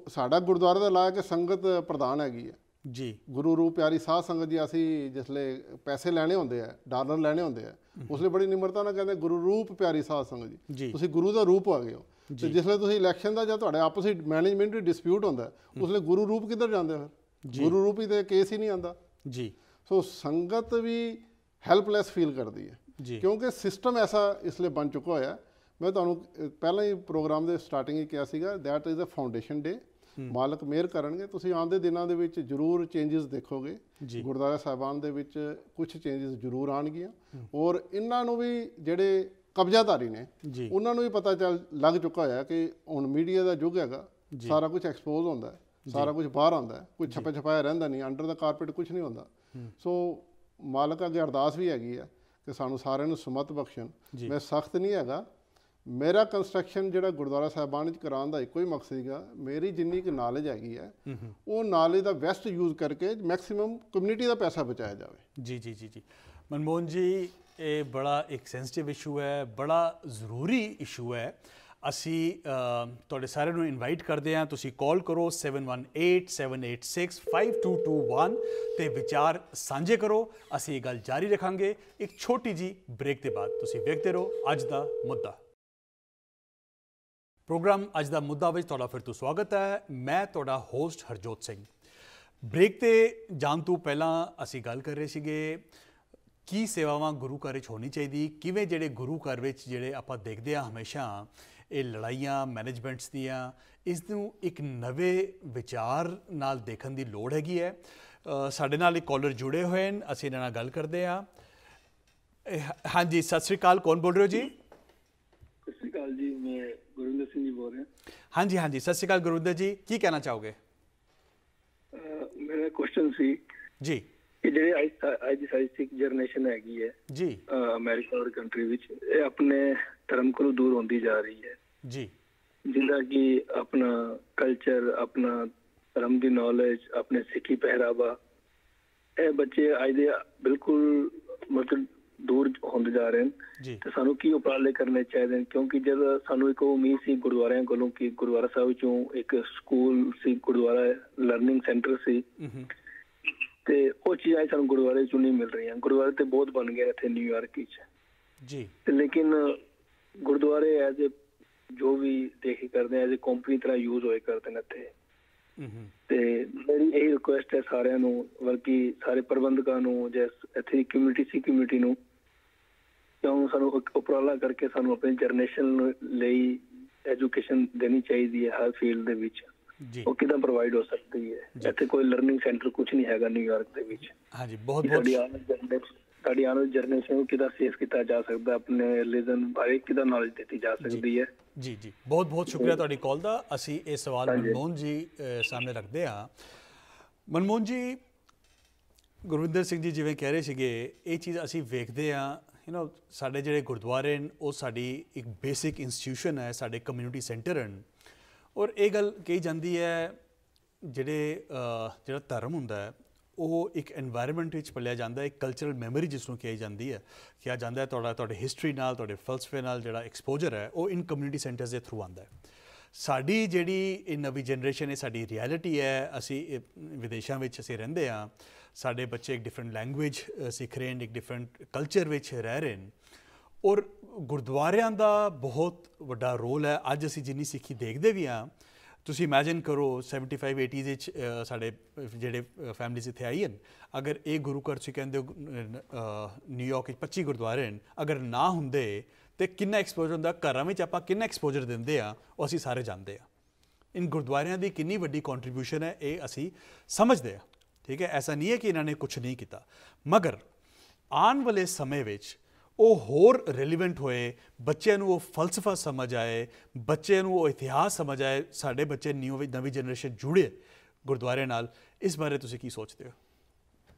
ਸਾਡਾ ਗੁਰਦੁਆਰੇ ਦਾ ਲਾਅ ਹੈ ਕਿ ਸੰਗਤ ਪ੍ਰਧਾਨ ਹੈਗੀ ਹੈ ਜੀ। ਗੁਰੂ ਰੂਪ ਪਿਆਰੀ ਸਾਧ ਸੰਗਤ ਜੀ, ਅਸੀਂ ਜਿਸਲੇ ਪੈਸੇ ਲੈਣੇ ਹੁੰਦੇ ਆ, ਡਾਲਰ ਲੈਣੇ ਹੁੰਦੇ ਆ, ਉਸਲੇ ਬੜੀ ਨਿਮਰਤਾ ਨਾਲ ਕਹਿੰਦੇ ਗੁਰੂ ਰੂਪ ਪਿਆਰੀ ਸਾਧ ਸੰਗਤ ਜੀ, ਤੁਸੀਂ ਗੁਰੂ ਦਾ ਰੂਪ ਆ ਗਏ ਹੋ। ਤੇ ਜਿਸਲੇ ਤੁਸੀਂ ਇਲੈਕਸ਼ਨ ਦਾ ਜਾਂ ਤੁਹਾਡੇ ਆਪਸ ਵਿੱਚ ਮੈਨੇਜਮੈਂਟ ਦੀ ਡਿਸਪਿਊਟ ਹੁੰਦਾ ਉਸਲੇ ਗੁਰੂ ਰੂਪ ਕਿੱਧਰ ਜਾਂਦੇ? ਫਿਰ ਗੁਰੂ ਰੂਪ ਹੀ ਤੇ ਕੇਸ ਹੀ ਨਹੀਂ ਆਉਂਦਾ ਜੀ। ਸੋ ਸੰਗਤ ਵੀ ਹੈਲਪਲੈਸ ਫੀਲ ਕਰਦੀ ਹੈ ਕਿਉਂਕਿ ਸਿਸਟਮ ਐਸਾ ਇਸ ਲਈ ਬਣ ਚੁੱਕਾ ਹੋਇਆ। ਮੈਂ ਤੁਹਾਨੂੰ ਪਹਿਲਾਂ ਹੀ ਪ੍ਰੋਗਰਾਮ ਦੇ ਸਟਾਰਟਿੰਗ ਹੀ ਕਿਹਾ ਸੀਗਾ ਦੈਟ ਇਜ਼ ਅ ਫਾਊਂਡੇਸ਼ਨ ਡੇ। ਮਾਲਕ ਮਿਹਰ ਕਰਨਗੇ, ਤੁਸੀਂ ਆਉਂਦੇ ਦਿਨਾਂ ਦੇ ਵਿੱਚ ਜ਼ਰੂਰ ਚੇਂਜਸ ਦੇਖੋਗੇ ਗੁਰਦੁਆਰਾ ਸਾਹਿਬਾਨ ਦੇ ਵਿੱਚ, ਕੁਝ ਚੇਂਜਸ ਜ਼ਰੂਰ ਆਉਣਗੀਆਂ। ਔਰ ਇਹਨਾਂ ਨੂੰ ਵੀ ਜਿਹੜੇ ਕਬਜ਼ਾਧਾਰੀ ਨੇ ਉਹਨਾਂ ਨੂੰ ਵੀ ਪਤਾ ਲੱਗ ਚੁੱਕਾ ਹੋਇਆ ਕਿ ਹੁਣ ਮੀਡੀਆ ਦਾ ਯੁੱਗ ਹੈਗਾ, ਸਾਰਾ ਕੁਝ ਐਕਸਪੋਜ਼ ਹੁੰਦਾ, ਸਾਰਾ ਕੁਝ ਬਾਹਰ ਆਉਂਦਾ, ਕੁਝ ਛਪਿਆ ਛਪਾਇਆ ਰਹਿੰਦਾ ਨਹੀਂ, ਅੰਡਰ ਦਾ ਕਾਰਪੇਟ ਕੁਝ ਨਹੀਂ ਹੁੰਦਾ। ਸੋ ਮਾਲਕ ਅੱਗੇ ਅਰਦਾਸ ਵੀ ਹੈਗੀ ਹੈ ਕਿ ਸਾਨੂੰ ਸਾਰਿਆਂ ਨੂੰ ਸੁਮਤ ਬਖਸ਼ਣ। ਮੈਂ ਸਖਤ ਨਹੀਂ ਹੈਗਾ, ਮੇਰਾ ਕੰਸਟਰਕਸ਼ਨ ਜਿਹੜਾ ਗੁਰਦੁਆਰਾ ਸਾਹਿਬਾਨ ਵਿੱਚ ਕਰਾਉਣ ਦਾ ਇੱਕੋ ਹੀ ਮਕਸਦ ਸੀਗਾ, ਮੇਰੀ ਜਿੰਨੀ ਕੁ ਨਾਲੇਜ ਹੈਗੀ ਹੈ ਉਹ ਨਾਲੇਜ ਦਾ ਬੈਸਟ ਯੂਜ਼ ਕਰਕੇ ਮੈਕਸਿਮਮ ਕਮਿਊਨਿਟੀ ਦਾ ਪੈਸਾ ਬਚਾਇਆ ਜਾਵੇ। ਜੀ ਜੀ ਜੀ ਜੀ ਮਨਮੋਹਨ ਜੀ, ਇਹ ਬੜਾ ਇੱਕ ਸੈਂਸਿਟਿਵ ਇਸ਼ੂ ਹੈ, ਬੜਾ ਜ਼ਰੂਰੀ ਇਸ਼ੂ ਹੈ। ਅਸੀਂ ਤੁਹਾਡੇ ਸਾਰਿਆਂ ਨੂੰ ਇਨਵਾਈਟ ਕਰਦੇ ਹਾਂ, ਤੁਸੀਂ ਕਾਲ ਕਰੋ 7187865221 ਤੇ ਵਿਚਾਰ ਸਾਂਝੇ ਕਰੋ। ਅਸੀਂ ਇਹ ਗੱਲ ਜਾਰੀ ਰੱਖਾਂਗੇ ਇੱਕ ਛੋਟੀ ਜੀ ਬ੍ਰੇਕ ਦੇ ਬਾਅਦ। ਤੁਸੀਂ ਵੇਖਦੇ ਰਹੋ ਅੱਜ ਦਾ ਮੁੱਦਾ। ਪ੍ਰੋਗਰਾਮ ਅੱਜ ਦਾ ਮੁੱਦਾ ਵਿੱਚ ਤੁਹਾਡਾ ਫਿਰ ਤੋਂ ਸਵਾਗਤ ਹੈ। ਮੈਂ ਤੁਹਾਡਾ ਹੋਸਟ ਹਰਜੋਤ ਸਿੰਘ। ਬ੍ਰੇਕ ਤੇ ਜਾਣ ਤੋਂ ਪਹਿਲਾਂ ਅਸੀਂ ਗੱਲ ਕਰ ਰਹੇ ਸੀਗੇ ਕੀ ਸੇਵਾਵਾਂ ਗੁਰੂ ਘਰ ਵਿੱਚ ਹੋਣੀ ਚਾਹੀਦੀ, ਕਿਵੇਂ ਜਿਹੜੇ ਗੁਰੂ ਘਰ ਵਿੱਚ ਜਿਹੜੇ ਆਪਾਂ ਦੇਖਦੇ ਹਾਂ ਹਮੇਸ਼ਾ ਇਹ ਲੜਾਈਆਂ ਮੈਨੇਜਮੈਂਟਸ ਦੀਆਂ, ਇਸ ਨੂੰ ਇੱਕ ਨਵੇਂ ਵਿਚਾਰ ਨਾਲ ਦੇਖਣ ਦੀ ਲੋੜ ਹੈਗੀ ਹੈ। ਸਾਡੇ ਨਾਲ ਇੱਕ ਕਾਲਰ ਜੁੜੇ ਹੋਏ ਨੇ, ਅਸੀਂ ਇਹਨਾਂ ਨਾਲ ਗੱਲ ਕਰਦੇ ਹਾਂ। ਹਾਂਜੀ, ਸਤਿ ਸ਼੍ਰੀ ਅਕਾਲ, ਕੌਣ ਬੋਲ ਰਹੇ ਹੋ ਜੀ? ਸਤਿ ਸ਼੍ਰੀ ਅਕਾਲ ਜੀ, ਮੈਂ ਗੁਰਵਿੰਦਰ ਸਿੰਘ ਜੀ ਬੋਲ ਰਿਹਾ। ਹਾਂਜੀ ਹਾਂਜੀ, ਸਤਿ ਸ਼੍ਰੀ ਅਕਾਲ ਗੁਰਵਿੰਦਰ ਜੀ, ਕੀ ਕਹਿਣਾ ਚਾਹੋਗੇ? ਮੇਰਾ ਕੁਐਸਚਨ ਸੀ ਜੀ ਕਿ ਜਿਹੜੇ ਅੱਜ ਦੀ ਸਾਡੀ ਸਿੱਖ ਜਨਰੇਸ਼ਨ ਹੈਗੀ ਹੈ ਜੀ ਅਮਰੀਕਾ ਔਰ ਕੰਟਰੀ ਵਿੱਚ, ਇਹ ਆਪਣੇ ਧਰਮ ਕੋਲੋਂ ਦੂਰ ਹੁੰਦੀ ਜਾ ਰਹੀ ਹੈ ਜੀ, ਜਿੱਦਾਂ ਕਿ ਆਪਣਾ ਕਲਚਰ, ਆਪਣਾ ਧਰਮ ਦੀ ਨੌਲੇਜ, ਆਪਣੇ ਸਿੱਖੀ ਪਹਿਰਾਵਾ ਇਹ ਬੱਚੇ ਅੱਜ ਦੇ ਬਿਲਕੁਲ ਮਤਲਬ ਦੂਰ ਹੁੰਦੇ ਜਾ ਰਹੇ ਨੇ ਤੇ ਸਾਨੂੰ ਕੀ ਉਪਰਾਲੇ ਕਰਨੇ ਚਾਹੀਦੇ ਨੇ, ਕਿਉਂਕਿ ਜਦ ਸਾਨੂੰ ਇੱਕ ਉਮੀਦ ਸੀ ਗੁਰਦੁਆਰਿਆਂ ਕੋਲੋਂ ਕਿ ਗੁਰਦੁਆਰਾ ਸਾਹਿਬ ਚੋਂ ਇੱਕ ਸਕੂਲ ਸੀ, ਗੁਰਦੁਆਰਾ ਲਰਨਿੰਗ ਸੈਂਟਰ ਸੀ, ਤੇ ਉਹ ਚੀਜ਼ਾਂ ਸਾਨੂੰ ਗੁਰਦੁਆਰੇ ਚੋਂ ਨਹੀਂ ਮਿਲ ਰਹੀਆਂ। ਗੁਰਦੁਆਰੇ ਤੇ ਬਹੁਤ ਬਣ ਗਏ ਇੱਥੇ ਨਿਊਯਾਰਕ ਵਿੱਚ ਜੀ, ਲੇਕਿਨ ਗੁਰਦੁਆਰੇ ਐਜ਼ ਏ ਜੋ ਵੀ ਦੇਖੀ ਕਰਦੇ ਐਜ਼ ਏ ਕੰਪਨੀ ਤਰ੍ਹਾਂ ਯੂਜ਼ ਹੋਏ ਕਰਦੇ ਨੇ ਇੱਥੇ। ਤੇ ਮੇਰੀ ਇਹੀ ਰਿਕੁਐਸਟ ਹੈ ਸਾਰਿਆਂ ਨੂੰ, ਬਲਕਿ ਸਾਰੇ ਪ੍ਰਬੰਧਕਾਂ ਨੂੰ, ਜਾਂ ਇੱਥੇ ਦੀ ਕਮਿਊਨਿਟੀ ਸੀ ਕਮਿਊਨਿਟੀ ਨੂੰ, ਕਿਉਂ ਸਾਨੂੰ ਉਪਰਾਲਾ ਕਰਕੇ ਸਾਨੂੰ ਆਪਣੀ ਜਨਰੇਸ਼ਨ ਲਈ ਐਜੂਕੇਸ਼ਨ ਦੇਣੀ ਚਾਹੀਦੀ ਹੈ ਹਰ ਫੀਲਡ ਦੇ ਵਿੱਚ। ਉਹ ਕਿੱਦਾਂ ਪ੍ਰੋਵਾਈਡ ਹੋ ਸਕਦੀ ਹੈ? ਇੱਥੇ ਕੋਈ ਲਰਨਿੰਗ ਸੈਂਟਰ ਕੁਝ ਨਹੀਂ ਹੈਗਾ ਨਿਊਯਾਰਕ ਦੇ ਵਿੱਚ। ਹਾਂਜੀ, ਬਹੁਤ ਸਾਡੀ ਆਉਣ ਵਾਲੀ ਜਨਰੇਸ਼ਨ ਨੂੰ ਕਿੱਦਾਂ ਸੇਫ ਕੀਤਾ ਜਾ ਸਕਦਾ, ਆਪਣੇ ਰਿਲੀਜਨ ਬਾਰੇ ਕਿੱਦਾਂ ਨੌਲੇਜ ਦਿੱਤੀ ਜਾ ਸਕਦੀ ਹੈ। ਜੀ ਜੀ, ਬਹੁਤ ਬਹੁਤ ਸ਼ੁਕਰੀਆ ਤੁਹਾਡੀ ਕਾਲ ਦਾ। ਅਸੀਂ ਇਹ ਸਵਾਲ ਮਨਮੋਹਨ ਜੀ ਸਾਹਮਣੇ ਰੱਖਦੇ ਹਾਂ। ਮਨਮੋਹਨ ਜੀ, ਗੁਰਵਿੰਦਰ ਸਿੰਘ ਜੀ ਜਿਵੇਂ ਕਹਿ ਰਹੇ ਸੀਗੇ, ਇਹ ਚੀਜ਼ ਅਸੀਂ ਵੇਖਦੇ ਹਾਂ ਸਾਡੇ ਜਿਹੜੇ ਗੁਰਦੁਆਰੇ ਨੇ ਉਹ ਸਾਡੀ ਇੱਕ ਬੇਸਿਕ ਇੰਸਟੀਟਿਊਸ਼ਨ ਹੈ, ਸਾਡੇ ਕਮਿਊਨਿਟੀ ਸੈਂਟਰ ਹਨ। ਔਰ ਇਹ ਗੱਲ ਕਹੀ ਜਾਂਦੀ ਹੈ ਜਿਹੜਾ ਧਰਮ ਹੁੰਦਾ ਹੈ ਉਹ ਇੱਕ ਐਨਵਾਇਰਨਮੈਂਟ ਵਿੱਚ ਪਲਿਆ ਜਾਂਦਾ ਹੈ, ਇੱਕ ਕਲਚਰਲ ਮੈਮਰੀ ਜਿਸ ਨੂੰ ਕਹੀ ਜਾਂਦੀ ਹੈ, ਕਿਹਾ ਜਾਂਦਾ ਹੈ ਤੁਹਾਡੇ ਹਿਸਟਰੀ ਨਾਲ, ਤੁਹਾਡੇ ਫਲਸਫੇ ਨਾਲ ਜਿਹੜਾ ਐਕਸਪੋਜਰ ਹੈ ਉਹ ਇਨ ਕਮਿਊਨਿਟੀ ਸੈਂਟਰਸ ਦੇ ਥਰੂ ਆਉਂਦਾ ਹੈ। ਸਾਡੀ ਜਿਹੜੀ ਇਹ ਨਵੀਂ ਜਨਰੇਸ਼ਨ ਹੈ, ਸਾਡੀ ਰਿਐਲਿਟੀ ਹੈ, ਅਸੀਂ ਵਿਦੇਸ਼ਾਂ ਵਿੱਚ ਅਸੀਂ ਰਹਿੰਦੇ ਹਾਂ, ਸਾਡੇ ਬੱਚੇ ਇੱਕ ਡਿਫਰੈਂਟ ਲੈਂਗੁਏਜ ਸਿੱਖ ਰਹੇ ਨੇ, ਇੱਕ ਡਿਫਰੈਂਟ ਕਲਚਰ ਵਿੱਚ ਰਹਿ ਰਹੇ ਨੇ, ਔਰ ਗੁਰਦੁਆਰਿਆਂ ਦਾ ਬਹੁਤ ਵੱਡਾ ਰੋਲ ਹੈ। ਅੱਜ ਅਸੀਂ ਜਿੰਨੀ ਸਿੱਖੀ ਦੇਖਦੇ ਵੀ ਹਾਂ, ਤੁਸੀਂ ਇਮੈਜਿਨ ਕਰੋ 75-80s ਵਿੱਚ ਸਾਡੇ ਜਿਹੜੇ ਫੈਮਲੀਜ਼ ਇੱਥੇ ਆਈ ਹਨ, ਅਗਰ ਇਹ ਗੁਰੂ ਘਰ ਤੁਸੀਂ ਕਹਿੰਦੇ ਹੋ ਨਿਊਯਾਰਕ ਵਿੱਚ 25 ਗੁਰਦੁਆਰੇ ਹਨ, ਅਗਰ ਨਾ ਹੁੰਦੇ ਤਾਂ ਕਿੰਨਾ ਐਕਸਪੋਜਰ ਹੁੰਦਾ, ਘਰਾਂ ਵਿੱਚ ਆਪਾਂ ਕਿੰਨਾ ਐਕਸਪੋਜਰ ਦਿੰਦੇ ਹਾਂ ਉਹ ਅਸੀਂ ਸਾਰੇ ਜਾਣਦੇ ਹਾਂ। ਇਨ ਗੁਰਦੁਆਰਿਆਂ ਦੀ ਕਿੰਨੀ ਵੱਡੀ ਕੰਟਰੀਬਿਊਸ਼ਨ ਹੈ ਇਹ ਅਸੀਂ ਸਮਝਦੇ ਹਾਂ। ਠੀਕ ਹੈ, ਐਸਾ ਨਹੀਂ ਹੈ ਕਿ ਇਹਨਾਂ ਨੇ ਕੁਛ ਨਹੀਂ ਕੀਤਾ, ਮਗਰ ਆਉਣ ਵਾਲੇ ਸਮੇਂ ਵਿੱਚ ਉਹ ਹੋਰ ਰੈਲੀਵੈਂਟ ਹੋਏ, ਬੱਚਿਆਂ ਨੂੰ ਉਹ ਫਲਸਫਾ ਸਮਝ ਆਏ, ਬੱਚਿਆਂ ਨੂੰ ਉਹ ਇਤਿਹਾਸ ਸਮਝ ਆਏ, ਸਾਡੇ ਬੱਚੇ ਨਵੀਂ ਜਨਰੇਸ਼ਨ ਜੁੜੇ ਗੁਰਦੁਆਰੇ ਨਾਲ। ਇਸ ਬਾਰੇ ਤੁਸੀਂ ਕੀ ਸੋਚਦੇ ਹੋ?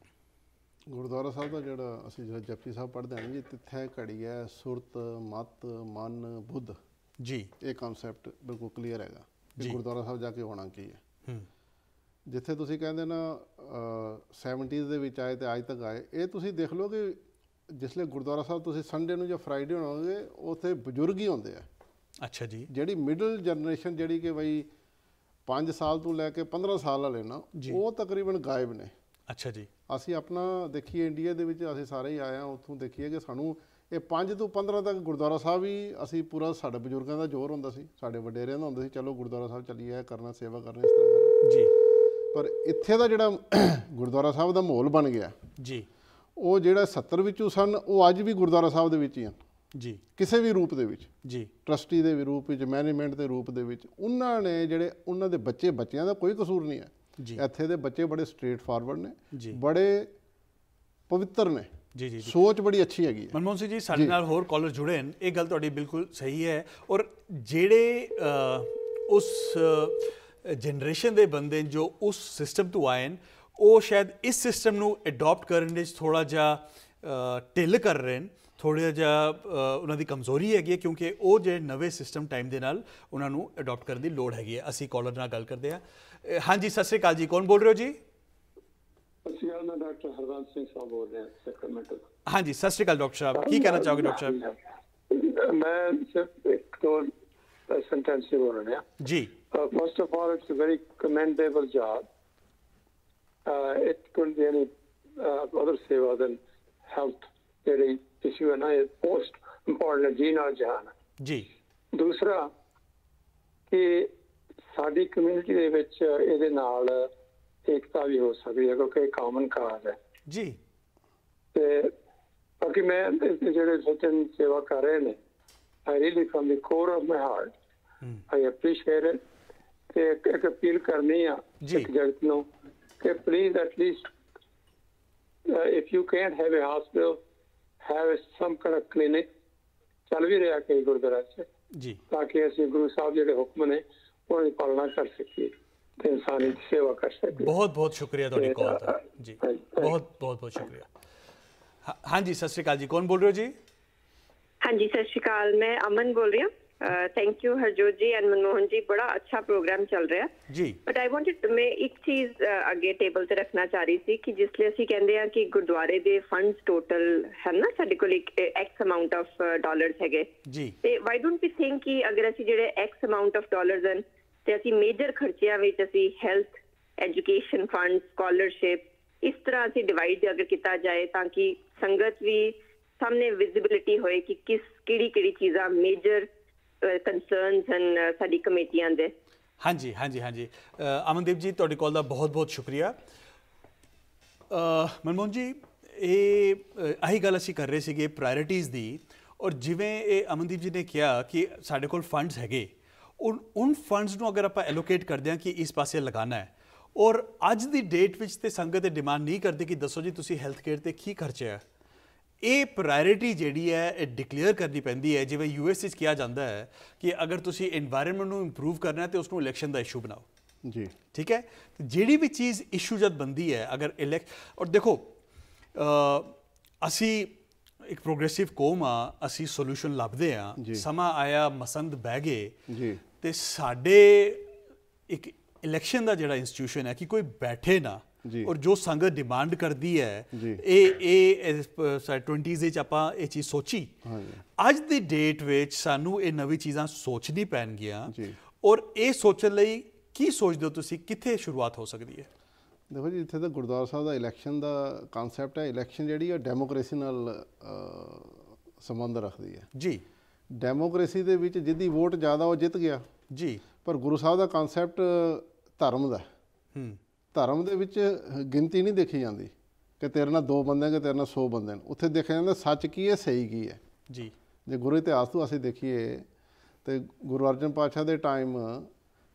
ਗੁਰਦੁਆਰਾ ਸਾਹਿਬ ਦਾ ਜਿਹੜਾ ਅਸੀਂ ਜਪਜੀ ਸਾਹਿਬ ਪੜ੍ਹਦੇ ਹਾਂ ਜੀ, ਤਿੱਥੈ ਘੜੀ ਹੈ ਸੁਰਤ ਮਤ ਮਨ ਬੁੱਧ ਜੀ, ਇਹ ਕਨਸੈਪਟ ਬਿਲਕੁਲ ਕਲੀਅਰ ਹੈਗਾ ਕਿ ਗੁਰਦੁਆਰਾ ਸਾਹਿਬ ਜਾ ਕੇ ਹੋਣਾ ਕੀ ਹੈ। ਜਿੱਥੇ ਤੁਸੀਂ ਕਹਿੰਦੇ ਨਾ 70s ਦੇ ਵਿੱਚ ਆਏ ਅਤੇ ਅੱਜ ਤੱਕ ਆਏ, ਇਹ ਤੁਸੀਂ ਦੇਖ ਲਓ ਕਿ ਜਿਸਲੇ ਗੁਰਦੁਆਰਾ ਸਾਹਿਬ ਤੁਸੀਂ ਸੰਡੇ ਨੂੰ ਜਾਂ ਫਰਾਈਡੇ ਨੂੰ ਆਓਗੇ ਉੱਥੇ ਬਜ਼ੁਰਗ ਹੀ ਹੁੰਦੇ ਆ। ਅੱਛਾ ਜੀ, ਜਿਹੜੀ ਮਿਡਲ ਜਨਰੇਸ਼ਨ ਜਿਹੜੀ ਕਿ ਬਈ 5 ਸਾਲ ਤੋਂ ਲੈ ਕੇ 15 ਸਾਲ ਵਾਲੇ ਨਾ, ਉਹ ਤਕਰੀਬਨ ਗਾਇਬ ਨੇ। ਅੱਛਾ ਜੀ, ਅਸੀਂ ਆਪਣਾ ਦੇਖੀਏ ਇੰਡੀਆ ਦੇ ਵਿੱਚ ਅਸੀਂ ਸਾਰੇ ਹੀ ਆਏ ਹਾਂ, ਉੱਥੋਂ ਦੇਖੀਏ ਕਿ ਸਾਨੂੰ ਇਹ 5 ਤੋਂ 15 ਤੱਕ ਗੁਰਦੁਆਰਾ ਸਾਹਿਬ ਹੀ ਅਸੀਂ ਪੂਰਾ, ਸਾਡੇ ਬਜ਼ੁਰਗਾਂ ਦਾ ਜ਼ੋਰ ਹੁੰਦਾ ਸੀ, ਸਾਡੇ ਵਡੇਰਿਆਂ ਦਾ ਹੁੰਦਾ ਸੀ, ਚਲੋ ਗੁਰਦੁਆਰਾ ਸਾਹਿਬ ਚੱਲੀਏ, ਇਹ ਕਰਨਾ, ਸੇਵਾ ਕਰਨੀ, ਇਸ ਤਰ੍ਹਾਂ ਕਰਨਾ ਜੀ। ਪਰ ਇੱਥੇ ਦਾ ਜਿਹੜਾ ਗੁਰਦੁਆਰਾ ਸਾਹਿਬ ਦਾ ਮਾਹੌਲ ਬਣ ਗਿਆ ਜੀ, ਉਹ ਜਿਹੜਾ 70 ਵਿੱਚੋਂ ਸਨ ਉਹ ਅੱਜ ਵੀ ਗੁਰਦੁਆਰਾ ਸਾਹਿਬ ਦੇ ਵਿੱਚ ਹੀ ਹਨ ਜੀ, ਕਿਸੇ ਵੀ ਰੂਪ ਦੇ ਵਿੱਚ ਜੀ, ਟਰਸਟੀ ਦੇ ਵੀ ਰੂਪ ਵਿੱਚ, ਮੈਨੇਜਮੈਂਟ ਦੇ ਰੂਪ ਦੇ ਵਿੱਚ। ਉਹਨਾਂ ਨੇ ਜਿਹੜੇ ਉਹਨਾਂ ਦੇ ਬੱਚਿਆਂ ਦਾ ਕੋਈ ਕਸੂਰ ਨਹੀਂ ਹੈ ਜੀ। ਇੱਥੇ ਦੇ ਬੱਚੇ ਬੜੇ ਸਟ੍ਰੇਟ ਫਾਰਵਰਡ ਨੇ ਜੀ, ਬੜੇ ਪਵਿੱਤਰ ਨੇ ਜੀ ਜੀ, ਸੋਚ ਬੜੀ ਅੱਛੀ ਹੈਗੀ ਹੈ। ਮਨਮੋਹਨ ਸਿੰਘ ਜੀ, ਸਾਡੇ ਨਾਲ ਹੋਰ ਕਾਲਰ ਜੁੜੇ ਨੇ, ਇਹ ਗੱਲ ਤੁਹਾਡੀ ਬਿਲਕੁਲ ਸਹੀ ਹੈ। ਔਰ ਜਿਹੜੇ ਉਸ ਜਨਰੇਸ਼ਨ ਦੇ ਬੰਦੇ ਜੋ ਉਸ ਸਿਸਟਮ ਤੋਂ ਆਏ ਨੇ, ਉਹ ਸ਼ਾਇਦ ਇਸ ਸਿਸਟਮ ਨੂੰ ਅਡੋਪਟ ਕਰਨ ਵਿੱਚ ਥੋੜ੍ਹਾ ਜਿਹਾ ਢਿੱਲ ਕਰ ਰਹੇ ਨੇ, ਥੋੜ੍ਹਾ ਜਿਹਾ ਉਹਨਾਂ ਦੀ ਕਮਜ਼ੋਰੀ ਹੈਗੀ ਹੈ, ਕਿਉਂਕਿ ਉਹ ਜਿਹੜੇ ਨਵੇਂ ਸਿਸਟਮ ਟਾਈਮ ਦੇ ਨਾਲ ਉਹਨਾਂ ਨੂੰ ਅਡੋਪਟ ਕਰਨ ਦੀ ਲੋੜ ਹੈਗੀ ਹੈ। ਅਸੀਂ ਕਾਲਰ ਨਾਲ ਗੱਲ ਕਰਦੇ ਹਾਂ। ਹਾਂਜੀ, ਸਤਿ ਸ਼੍ਰੀ ਅਕਾਲ ਜੀ, ਕੌਣ ਬੋਲ ਰਹੇ ਹੋ ਜੀ? ਸਤਿ ਸ਼੍ਰੀ ਅਕਾਲ, ਮੈਂ ਡਾਕਟਰ ਹਰਵੰਤ ਸਿੰਘ ਸਾਹਿਬ ਬੋਲ ਰਿਹਾ ਸੈਕਰਾਮੈਂਟੋ। ਹਾਂਜੀ, ਸਤਿ ਸ਼੍ਰੀ ਅਕਾਲ ਡਾਕਟਰ ਸਾਹਿਬ, ਕੀ ਕਹਿਣਾ ਚਾਹੋਗੇ ਡਾਕਟਰ ਸਾਹਿਬ? ਮੈਂ ਸਿਰਫ ਇੱਕ ਦੋ ਸੈਂਟੈਂਸ ਬੋਲ ਰਿਹਾ ਜੀ। First of all, it's a very commendable job. It couldn't be any other seva than health ਜਿਹੜੀ issue ਹੈ ਨਾ, ਇਹ most important ਹੈ, ਜੀ ਨਾਲ ਜਹਾਨ ਜੀ। ਦੂਸਰਾ ਕਿ ਸਾਡੀ ਕਮਿਊਨਿਟੀ ਦੇ ਵਿੱਚ ਇਹਦੇ ਨਾਲ ਏਕਤਾ ਵੀ ਹੋ ਸਕਦੀ ਹੈ, ਕਿਉਂਕਿ ਇਹ ਕਾਮਨ ਕਾਜ਼ ਹੈ ਜੀ। ਤੇ ਬਾਕੀ ਮੈਂ ਜਿਹੜੇ ਸੱਜਣ ਸੇਵਾ ਕਰ ਰਹੇ ਨੇ, I really from the core of my heart I appreciate it। ਤੇ ਇੱਕ ਅਪੀਲ ਕਰਨੀ ਆ ਇੱਕ ਜਗਤ ਨੂੰ ਕਿ please at least if you can't have a hospital, have some kind of clinic ਚੱਲ ਵੀ ਰਿਹਾ ਕਈ ਗੁਰਦੁਆਰਾ 'ਚ ਜੀ, ਤਾਂ ਕਿ ਅਸੀਂ ਗੁਰੂ ਸਾਹਿਬ ਜਿਹੜੇ ਹੁਕਮ ਨੇ ਉਹਨਾਂ ਦੀ ਪਾਲਣਾ ਕਰ ਸਕੀਏ ਤੇ ਇਨਸਾਨੀ ਦੀ ਸੇਵਾ ਕਰ ਸਕੀਏ। ਬਹੁਤ ਬਹੁਤ ਸ਼ੁਕਰੀਆ ਤੁਹਾਡੀ ਕਾਲ ਦਾ ਜੀ, ਬਹੁਤ ਸ਼ੁਕਰੀਆ। ਹਾਂਜੀ, ਸਤਿ ਸ਼੍ਰੀ ਅਕਾਲ ਜੀ, ਕੌਣ ਬੋਲ ਰਹੇ ਹੋ ਜੀ? ਹਾਂਜੀ, ਸਤਿ ਸ਼੍ਰੀ ਅਕਾਲ, ਮੈਂ ਅਮਨ ਬੋਲ ਰਹੀ ਹਾਂ। Thank you Harjot ji and Manmohan ji, बड़ा अच्छा प्रोग्राम चल रहा है जी। बट आई वांटेड मैं एक चीज़ ਅੱਗੇ ਟੇਬਲ ਤੇ ਰੱਖਣਾ ਚਾਹ ਰਹੀ ਸੀ ਕਿ ਜਿਸਲੇ ਅਸੀਂ ਕਹਿੰਦੇ ਆ ਕਿ ਗੁਰਦੁਆਰੇ ਦੇ ਫੰਡਸ ਟੋਟਲ ਹੈ ਨਾ ਸਾਡੇ ਕੋਲ ਇੱਕ ਐਕਸ ਅਮਾਉਂਟ ਆਫ ਡਾਲਰਸ ਹੈਗੇ ਜੀ, ਤੇ ਵਾਈ ਡੋਨਟ ਵੀ ਥਿੰਕ ਕਿ ਅਗਰ ਅਸੀਂ ਜਿਹੜੇ ਐਕਸ ਅਮਾਉਂਟ ਆਫ ਡਾਲਰਸ ਹਨ ਤੇ ਅਸੀਂ ਮੇਜਰ ਖਰਚਿਆਂ ਵਿੱਚ ਅਸੀਂ ਹੈਲਥ, ਐਜੂਕੇਸ਼ਨ ਫੰਡ, ਸਕਾਲਰਸ਼ਿਪ ਇਸ ਤਰ੍ਹਾਂ ਅਸੀਂ ਡਿਵਾਈਡ ਅਗਰ ਕੀਤਾ ਜਾਏ ਤਾਂ ਕਿ ਸੰਗਤ ਵੀ ਸਾਹਮਣੇ ਵਿਜ਼ਿਬਿਲਿਟੀ ਹੋਏ ਕਿ ਕਿਹੜੀ ਚੀਜ਼ਾਂ ਮੇਜਰ ਕੰਸਰਨਸ ਹਨ ਸਾਡੀ ਕਮੇਟੀਆਂ ਦੇ। ਹਾਂਜੀ ਹਾਂਜੀ ਹਾਂਜੀ, ਅਮਨਦੀਪ ਜੀ ਤੁਹਾਡੇ ਕੋਲ ਦਾ ਬਹੁਤ ਬਹੁਤ ਸ਼ੁਕਰੀਆ। ਮਨਮੋਹਨ ਜੀ, ਇਹ ਆਹੀ ਗੱਲ ਅਸੀਂ ਕਰ ਰਹੇ ਸੀਗੇ ਪ੍ਰਾਇਰਿਟੀਜ਼ ਦੀ, ਔਰ ਜਿਵੇਂ ਇਹ ਅਮਨਦੀਪ ਜੀ ਨੇ ਕਿਹਾ ਕਿ ਸਾਡੇ ਕੋਲ ਫੰਡਸ ਹੈਗੇ, ਉਨ ਫੰਡਸ ਨੂੰ ਅਗਰ ਆਪਾਂ ਐਲੋਕੇਟ ਕਰਦੇ ਹਾਂ ਕਿ ਇਸ ਪਾਸੇ ਲਗਾਉਣਾ ਹੈ, ਔਰ ਅੱਜ ਦੀ ਡੇਟ ਵਿੱਚ ਤੇ ਸੰਗਤ ਇਹ ਡਿਮਾਂਡ ਨਹੀਂ ਕਰਦੀ ਕਿ ਦੱਸੋ ਜੀ ਤੁਸੀਂ ਹੈਲਥ ਕੇਅਰ 'ਤੇ ਕੀ ਖਰਚਿਆ। ਇਹ ਪ੍ਰਾਇਰਿਟੀ ਜਿਹੜੀ ਹੈ ਇਹ ਡਿਕਲੇਅਰ ਕਰਨੀ ਪੈਂਦੀ ਹੈ। ਜਿਵੇਂ US ਵਿੱਚ ਕਿਹਾ ਜਾਂਦਾ ਹੈ ਕਿ ਅਗਰ ਤੁਸੀਂ ਇਨਵਾਇਰਨਮੈਂਟ ਨੂੰ ਇੰਪਰੂਵ ਕਰਨਾ ਤੇ ਉਸਨੂੰ ਇਲੈਕਸ਼ਨ ਦਾ ਇਸ਼ੂ ਬਣਾਓ ਜੀ, ਠੀਕ ਹੈ। ਜਿਹੜੀ ਵੀ ਚੀਜ਼ ਇਸ਼ੂ ਜਦ ਬਣਦੀ ਹੈ ਅਗਰ ਔਰ ਦੇਖੋ ਅਸੀਂ ਇੱਕ ਪ੍ਰੋਗਰੈਸਿਵ ਕੌਮ ਆ, ਅਸੀਂ ਸੋਲੂਸ਼ਨ ਲੱਭਦੇ ਹਾਂ। ਸਮਾਂ ਆਇਆ ਮਸੰਦ ਬਹਿ ਗਏ ਜੀ, ਤੇ ਸਾਡੇ ਇੱਕ ਇਲੈਕਸ਼ਨ ਦਾ ਜਿਹੜਾ ਇੰਸਟੀਟਿਊਸ਼ਨ ਹੈ ਕਿ ਕੋਈ ਬੈਠੇ ਨਾ, ਔਰ ਜੋ ਸੰਗਤ ਡਿਮਾਂਡ ਕਰਦੀ ਹੈ ਇਹ 20s ਵਿੱਚ ਆਪਾਂ ਇਹ ਚੀਜ਼ ਸੋਚੀ। ਅੱਜ ਦੀ ਡੇਟ ਵਿੱਚ ਸਾਨੂੰ ਇਹ ਨਵੀਂ ਚੀਜ਼ਾਂ ਸੋਚਣੀ ਪੈਣਗੀਆਂ, ਔਰ ਇਹ ਸੋਚਣ ਲਈ ਕੀ ਸੋਚਦੇ ਹੋ ਤੁਸੀਂ ਕਿੱਥੇ ਸ਼ੁਰੂਆਤ ਹੋ ਸਕਦੀ ਹੈ? ਦੇਖੋ ਜੀ, ਇੱਥੇ ਤਾਂ ਗੁਰਦੁਆਰਾ ਸਾਹਿਬ ਦਾ ਇਲੈਕਸ਼ਨ ਦਾ ਕਾਨਸੈਪਟ ਹੈ। ਇਲੈਕਸ਼ਨ ਜਿਹੜੀ ਹੈ ਡੈਮੋਕ੍ਰੇਸੀ ਨਾਲ ਸੰਬੰਧ ਰੱਖਦੀ ਹੈ ਜੀ। ਡੈਮੋਕ੍ਰੇਸੀ ਦੇ ਵਿੱਚ ਜਿਹਦੀ ਵੋਟ ਜ਼ਿਆਦਾ ਉਹ ਜਿੱਤ ਗਿਆ ਜੀ, ਪਰ ਗੁਰੂ ਸਾਹਿਬ ਦਾ ਕਾਨਸੈਪਟ ਧਰਮ ਦਾ। ਧਰਮ ਦੇ ਵਿੱਚ ਗਿਣਤੀ ਨਹੀਂ ਦੇਖੀ ਜਾਂਦੀ ਕਿ ਤੇਰੇ ਨਾਲ 2 ਬੰਦੇ ਕਿ ਤੇਰੇ ਨਾਲ 100 ਬੰਦੇ ਨੇ। ਉੱਥੇ ਦੇਖਿਆ ਜਾਂਦਾ ਸੱਚ ਕੀ ਹੈ, ਸਹੀ ਕੀ ਹੈ ਜੀ। ਜੇ ਗੁਰੂ ਇਤਿਹਾਸ ਤੋਂ ਅਸੀਂ ਦੇਖੀਏ ਤਾਂ ਗੁਰੂ ਅਰਜਨ ਪਾਤਸ਼ਾਹ ਦੇ ਟਾਈਮ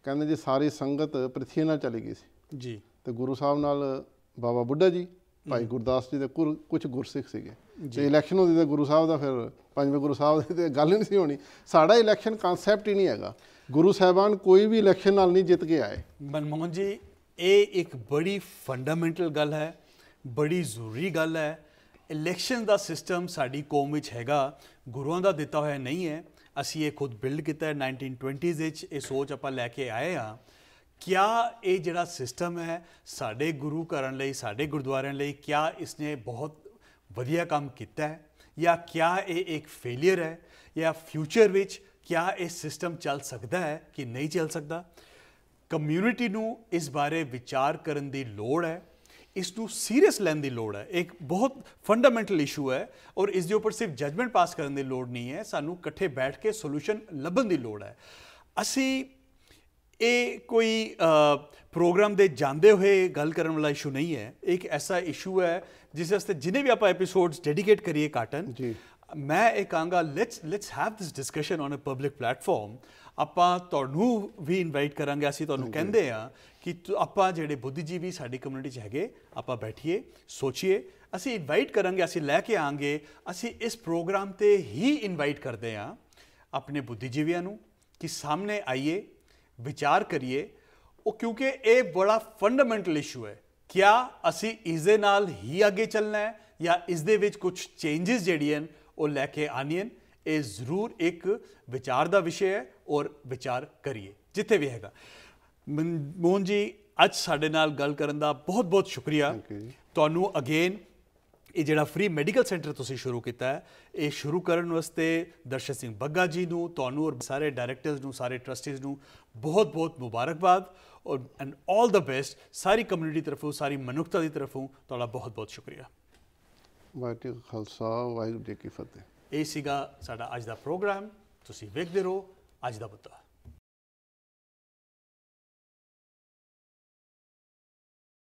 ਕਹਿੰਦੇ ਜੀ ਸਾਰੀ ਸੰਗਤ ਪ੍ਰਿਥਵੀ ਨਾਲ ਚਲੀ ਗਈ ਸੀ ਜੀ, ਅਤੇ ਗੁਰੂ ਸਾਹਿਬ ਨਾਲ ਬਾਬਾ ਬੁੱਢਾ ਜੀ, ਭਾਈ ਗੁਰਦਾਸ ਜੀ ਦੇ ਕੁਛ ਗੁਰਸਿੱਖ ਸੀਗੇ, ਅਤੇ ਇਲੈਕਸ਼ਨ ਹੁੰਦੀ ਤਾਂ ਗੁਰੂ ਸਾਹਿਬ ਦਾ ਫਿਰ 5ਵੇਂ ਗੁਰੂ ਸਾਹਿਬ ਦੀ ਤਾਂ ਗੱਲ ਹੀ ਨਹੀਂ ਸੀ ਹੋਣੀ। ਸਾਡਾ ਇਲੈਕਸ਼ਨ ਕਾਨਸੈਪਟ ਹੀ ਨਹੀਂ ਹੈਗਾ। ਗੁਰੂ ਸਾਹਿਬਾਨ ਕੋਈ ਵੀ ਇਲੈਕਸ਼ਨ ਨਾਲ ਨਹੀਂ ਜਿੱਤ ਕੇ ਆਏ। ਮਨਮੋਹਨ ਜੀ, ਇਹ ਇੱਕ ਬੜੀ ਫੰਡਾਮੈਂਟਲ ਗੱਲ ਹੈ, ਬੜੀ ਜ਼ਰੂਰੀ ਗੱਲ ਹੈ। ਇਲੈਕਸ਼ਨ ਦਾ ਸਿਸਟਮ ਸਾਡੀ ਕੌਮ ਵਿੱਚ ਹੈਗਾ, ਗੁਰੂਆਂ ਦਾ ਦਿੱਤਾ ਹੋਇਆ ਨਹੀਂ ਹੈ। ਅਸੀਂ ਇਹ ਖੁਦ ਬਿਲਡ ਕੀਤਾ ਹੈ 1920s ਵਿੱਚ। ਇਹ ਸੋਚ ਆਪਾਂ ਲੈ ਕੇ ਆਏ ਹਾਂ। ਕਿਆ ਇਹ ਜਿਹੜਾ ਸਿਸਟਮ ਹੈ ਸਾਡੇ ਗੁਰੂ ਘਰਾਂ ਲਈ, ਸਾਡੇ ਗੁਰਦੁਆਰਿਆਂ ਲਈ, ਕਿਆ ਇਸਨੇ ਬਹੁਤ ਵਧੀਆ ਕੰਮ ਕੀਤਾ ਹੈ, ਜਾਂ ਕਿਆ ਇਹ ਇੱਕ ਫੇਲੀਅਰ ਹੈ, ਜਾਂ ਫਿਊਚਰ ਵਿੱਚ ਕਿਆ ਇਹ ਸਿਸਟਮ ਚੱਲ ਸਕਦਾ ਹੈ ਕਿ ਨਹੀਂ ਚੱਲ ਸਕਦਾ? ਕਮਿਊਨਿਟੀ ਨੂੰ ਇਸ ਬਾਰੇ ਵਿਚਾਰ ਕਰਨ ਦੀ ਲੋੜ ਹੈ, ਇਸ ਨੂੰ ਸੀਰੀਅਸ ਲੈਣ ਦੀ ਲੋੜ ਹੈ। ਇੱਕ ਬਹੁਤ ਫੰਡਾਮੈਂਟਲ ਇਸ਼ੂ ਹੈ, ਔਰ ਇਸ ਦੇ ਉੱਪਰ ਸਿਰਫ ਜਜਮੈਂਟ ਪਾਸ ਕਰਨ ਦੀ ਲੋੜ ਨਹੀਂ ਹੈ, ਸਾਨੂੰ ਇਕੱਠੇ ਬੈਠ ਕੇ ਸੋਲੂਸ਼ਨ ਲੱਭਣ ਦੀ ਲੋੜ ਹੈ। ਅਸੀਂ ਇਹ ਕੋਈ ਪ੍ਰੋਗਰਾਮ ਦੇ ਜਾਂਦੇ ਹੋਏ ਗੱਲ ਕਰਨ ਵਾਲਾ ਇਸ਼ੂ ਨਹੀਂ ਹੈ। ਇੱਕ ਐਸਾ ਇਸ਼ੂ ਹੈ ਜਿਸ ਵਾਸਤੇ ਜਿੰਨੇ ਵੀ ਆਪਾਂ ਐਪੀਸੋਡਸ ਡੈਡੀਕੇਟ ਕਰੀਏ ਕਾਟਨ ਜੀ, ਮੈਂ ਇਹ ਕਹਾਂਗਾ let's have this discussion on a public platform. ਆਪਾਂ ਤੁਹਾਨੂੰ ਵੀ ਇਨਵਾਈਟ ਕਰਾਂਗੇ। ਅਸੀਂ ਤੁਹਾਨੂੰ ਕਹਿੰਦੇ ਹਾਂ ਕਿ ਆਪਾਂ ਜਿਹੜੇ ਬੁੱਧੀਜੀਵੀ ਸਾਡੀ ਕਮਿਊਨਿਟੀ 'ਚ ਹੈਗੇ, ਆਪਾਂ ਬੈਠੀਏ, ਸੋਚੀਏ। ਅਸੀਂ ਇਨਵਾਈਟ ਕਰਾਂਗੇ, ਅਸੀਂ ਲੈ ਕੇ ਆਵਾਂਗੇ। ਅਸੀਂ ਇਸ ਪ੍ਰੋਗਰਾਮ 'ਤੇ ਹੀ ਇਨਵਾਈਟ ਕਰਦੇ ਹਾਂ ਆਪਣੇ ਬੁੱਧੀਜੀਵੀਆਂ ਨੂੰ ਕਿ ਸਾਹਮਣੇ ਆਈਏ, ਵਿਚਾਰ ਕਰੀਏ। ਉਹ ਕਿਉਂਕਿ ਇਹ ਬੜਾ ਫੰਡਾਮੈਂਟਲ ਇਸ਼ੂ ਹੈ। ਕਿਆ ਅਸੀਂ ਇਸ ਦੇ ਨਾਲ ਹੀ ਅੱਗੇ ਚੱਲਣਾ ਹੈ ਜਾਂ ਇਸ ਦੇ ਵਿੱਚ ਕੁਛ ਚੇਂਜਸ ਜਿਹੜੀਆਂ ਉਹ ਲੈ ਕੇ ਆਉਣੀਆਂ? ਇਹ ਜ਼ਰੂਰ ਇੱਕ ਵਿਚਾਰ ਦਾ ਵਿਸ਼ੇ ਹੈ, ਔਰ ਵਿਚਾਰ ਕਰੀਏ ਜਿੱਥੇ ਵੀ ਹੈਗਾ। ਮੋਹਨ ਜੀ, ਅੱਜ ਸਾਡੇ ਨਾਲ ਗੱਲ ਕਰਨ ਦਾ ਬਹੁਤ ਬਹੁਤ ਸ਼ੁਕਰੀਆ ਤੁਹਾਨੂੰ। ਅਗੇਨ ਇਹ ਜਿਹੜਾ ਫ੍ਰੀ ਮੈਡੀਕਲ ਸੈਂਟਰ ਤੁਸੀਂ ਸ਼ੁਰੂ ਕੀਤਾ ਹੈ, ਇਹ ਸ਼ੁਰੂ ਕਰਨ ਵਾਸਤੇ ਦਰਸ਼ਨ ਸਿੰਘ ਬੱਗਾ ਜੀ ਨੂੰ, ਤੁਹਾਨੂੰ ਔਰ ਸਾਰੇ ਡਾਇਰੈਕਟਰਸ ਨੂੰ, ਸਾਰੇ ਟਰਸਟੀਜ਼ ਨੂੰ ਬਹੁਤ ਬਹੁਤ ਮੁਬਾਰਕਬਾਦ, ਔਰ and all the best. Sorry community ਤਰਫੋਂ, ਸਾਰੀ ਮਨੁੱਖਤਾ ਦੀ ਤਰਫੋਂ ਤੁਹਾਡਾ ਬਹੁਤ ਬਹੁਤ ਸ਼ੁਕਰੀਆ। ਵਾਹਿਗੁਰੂ ਜੀ ਕਾ ਖਾਲਸਾ, ਵਾਹਿਗੁਰੂ ਜੀ ਕੀ ਫਤਿਹ। ਇਹ ਸੀਗਾ ਸਾਡਾ ਅੱਜ ਦਾ ਪ੍ਰੋਗਰਾਮ। ਤੁਸੀਂ ਵੇਖਦੇ ਰਹੋ ਅੱਜ ਦਾ ਮੁੱਦਾ।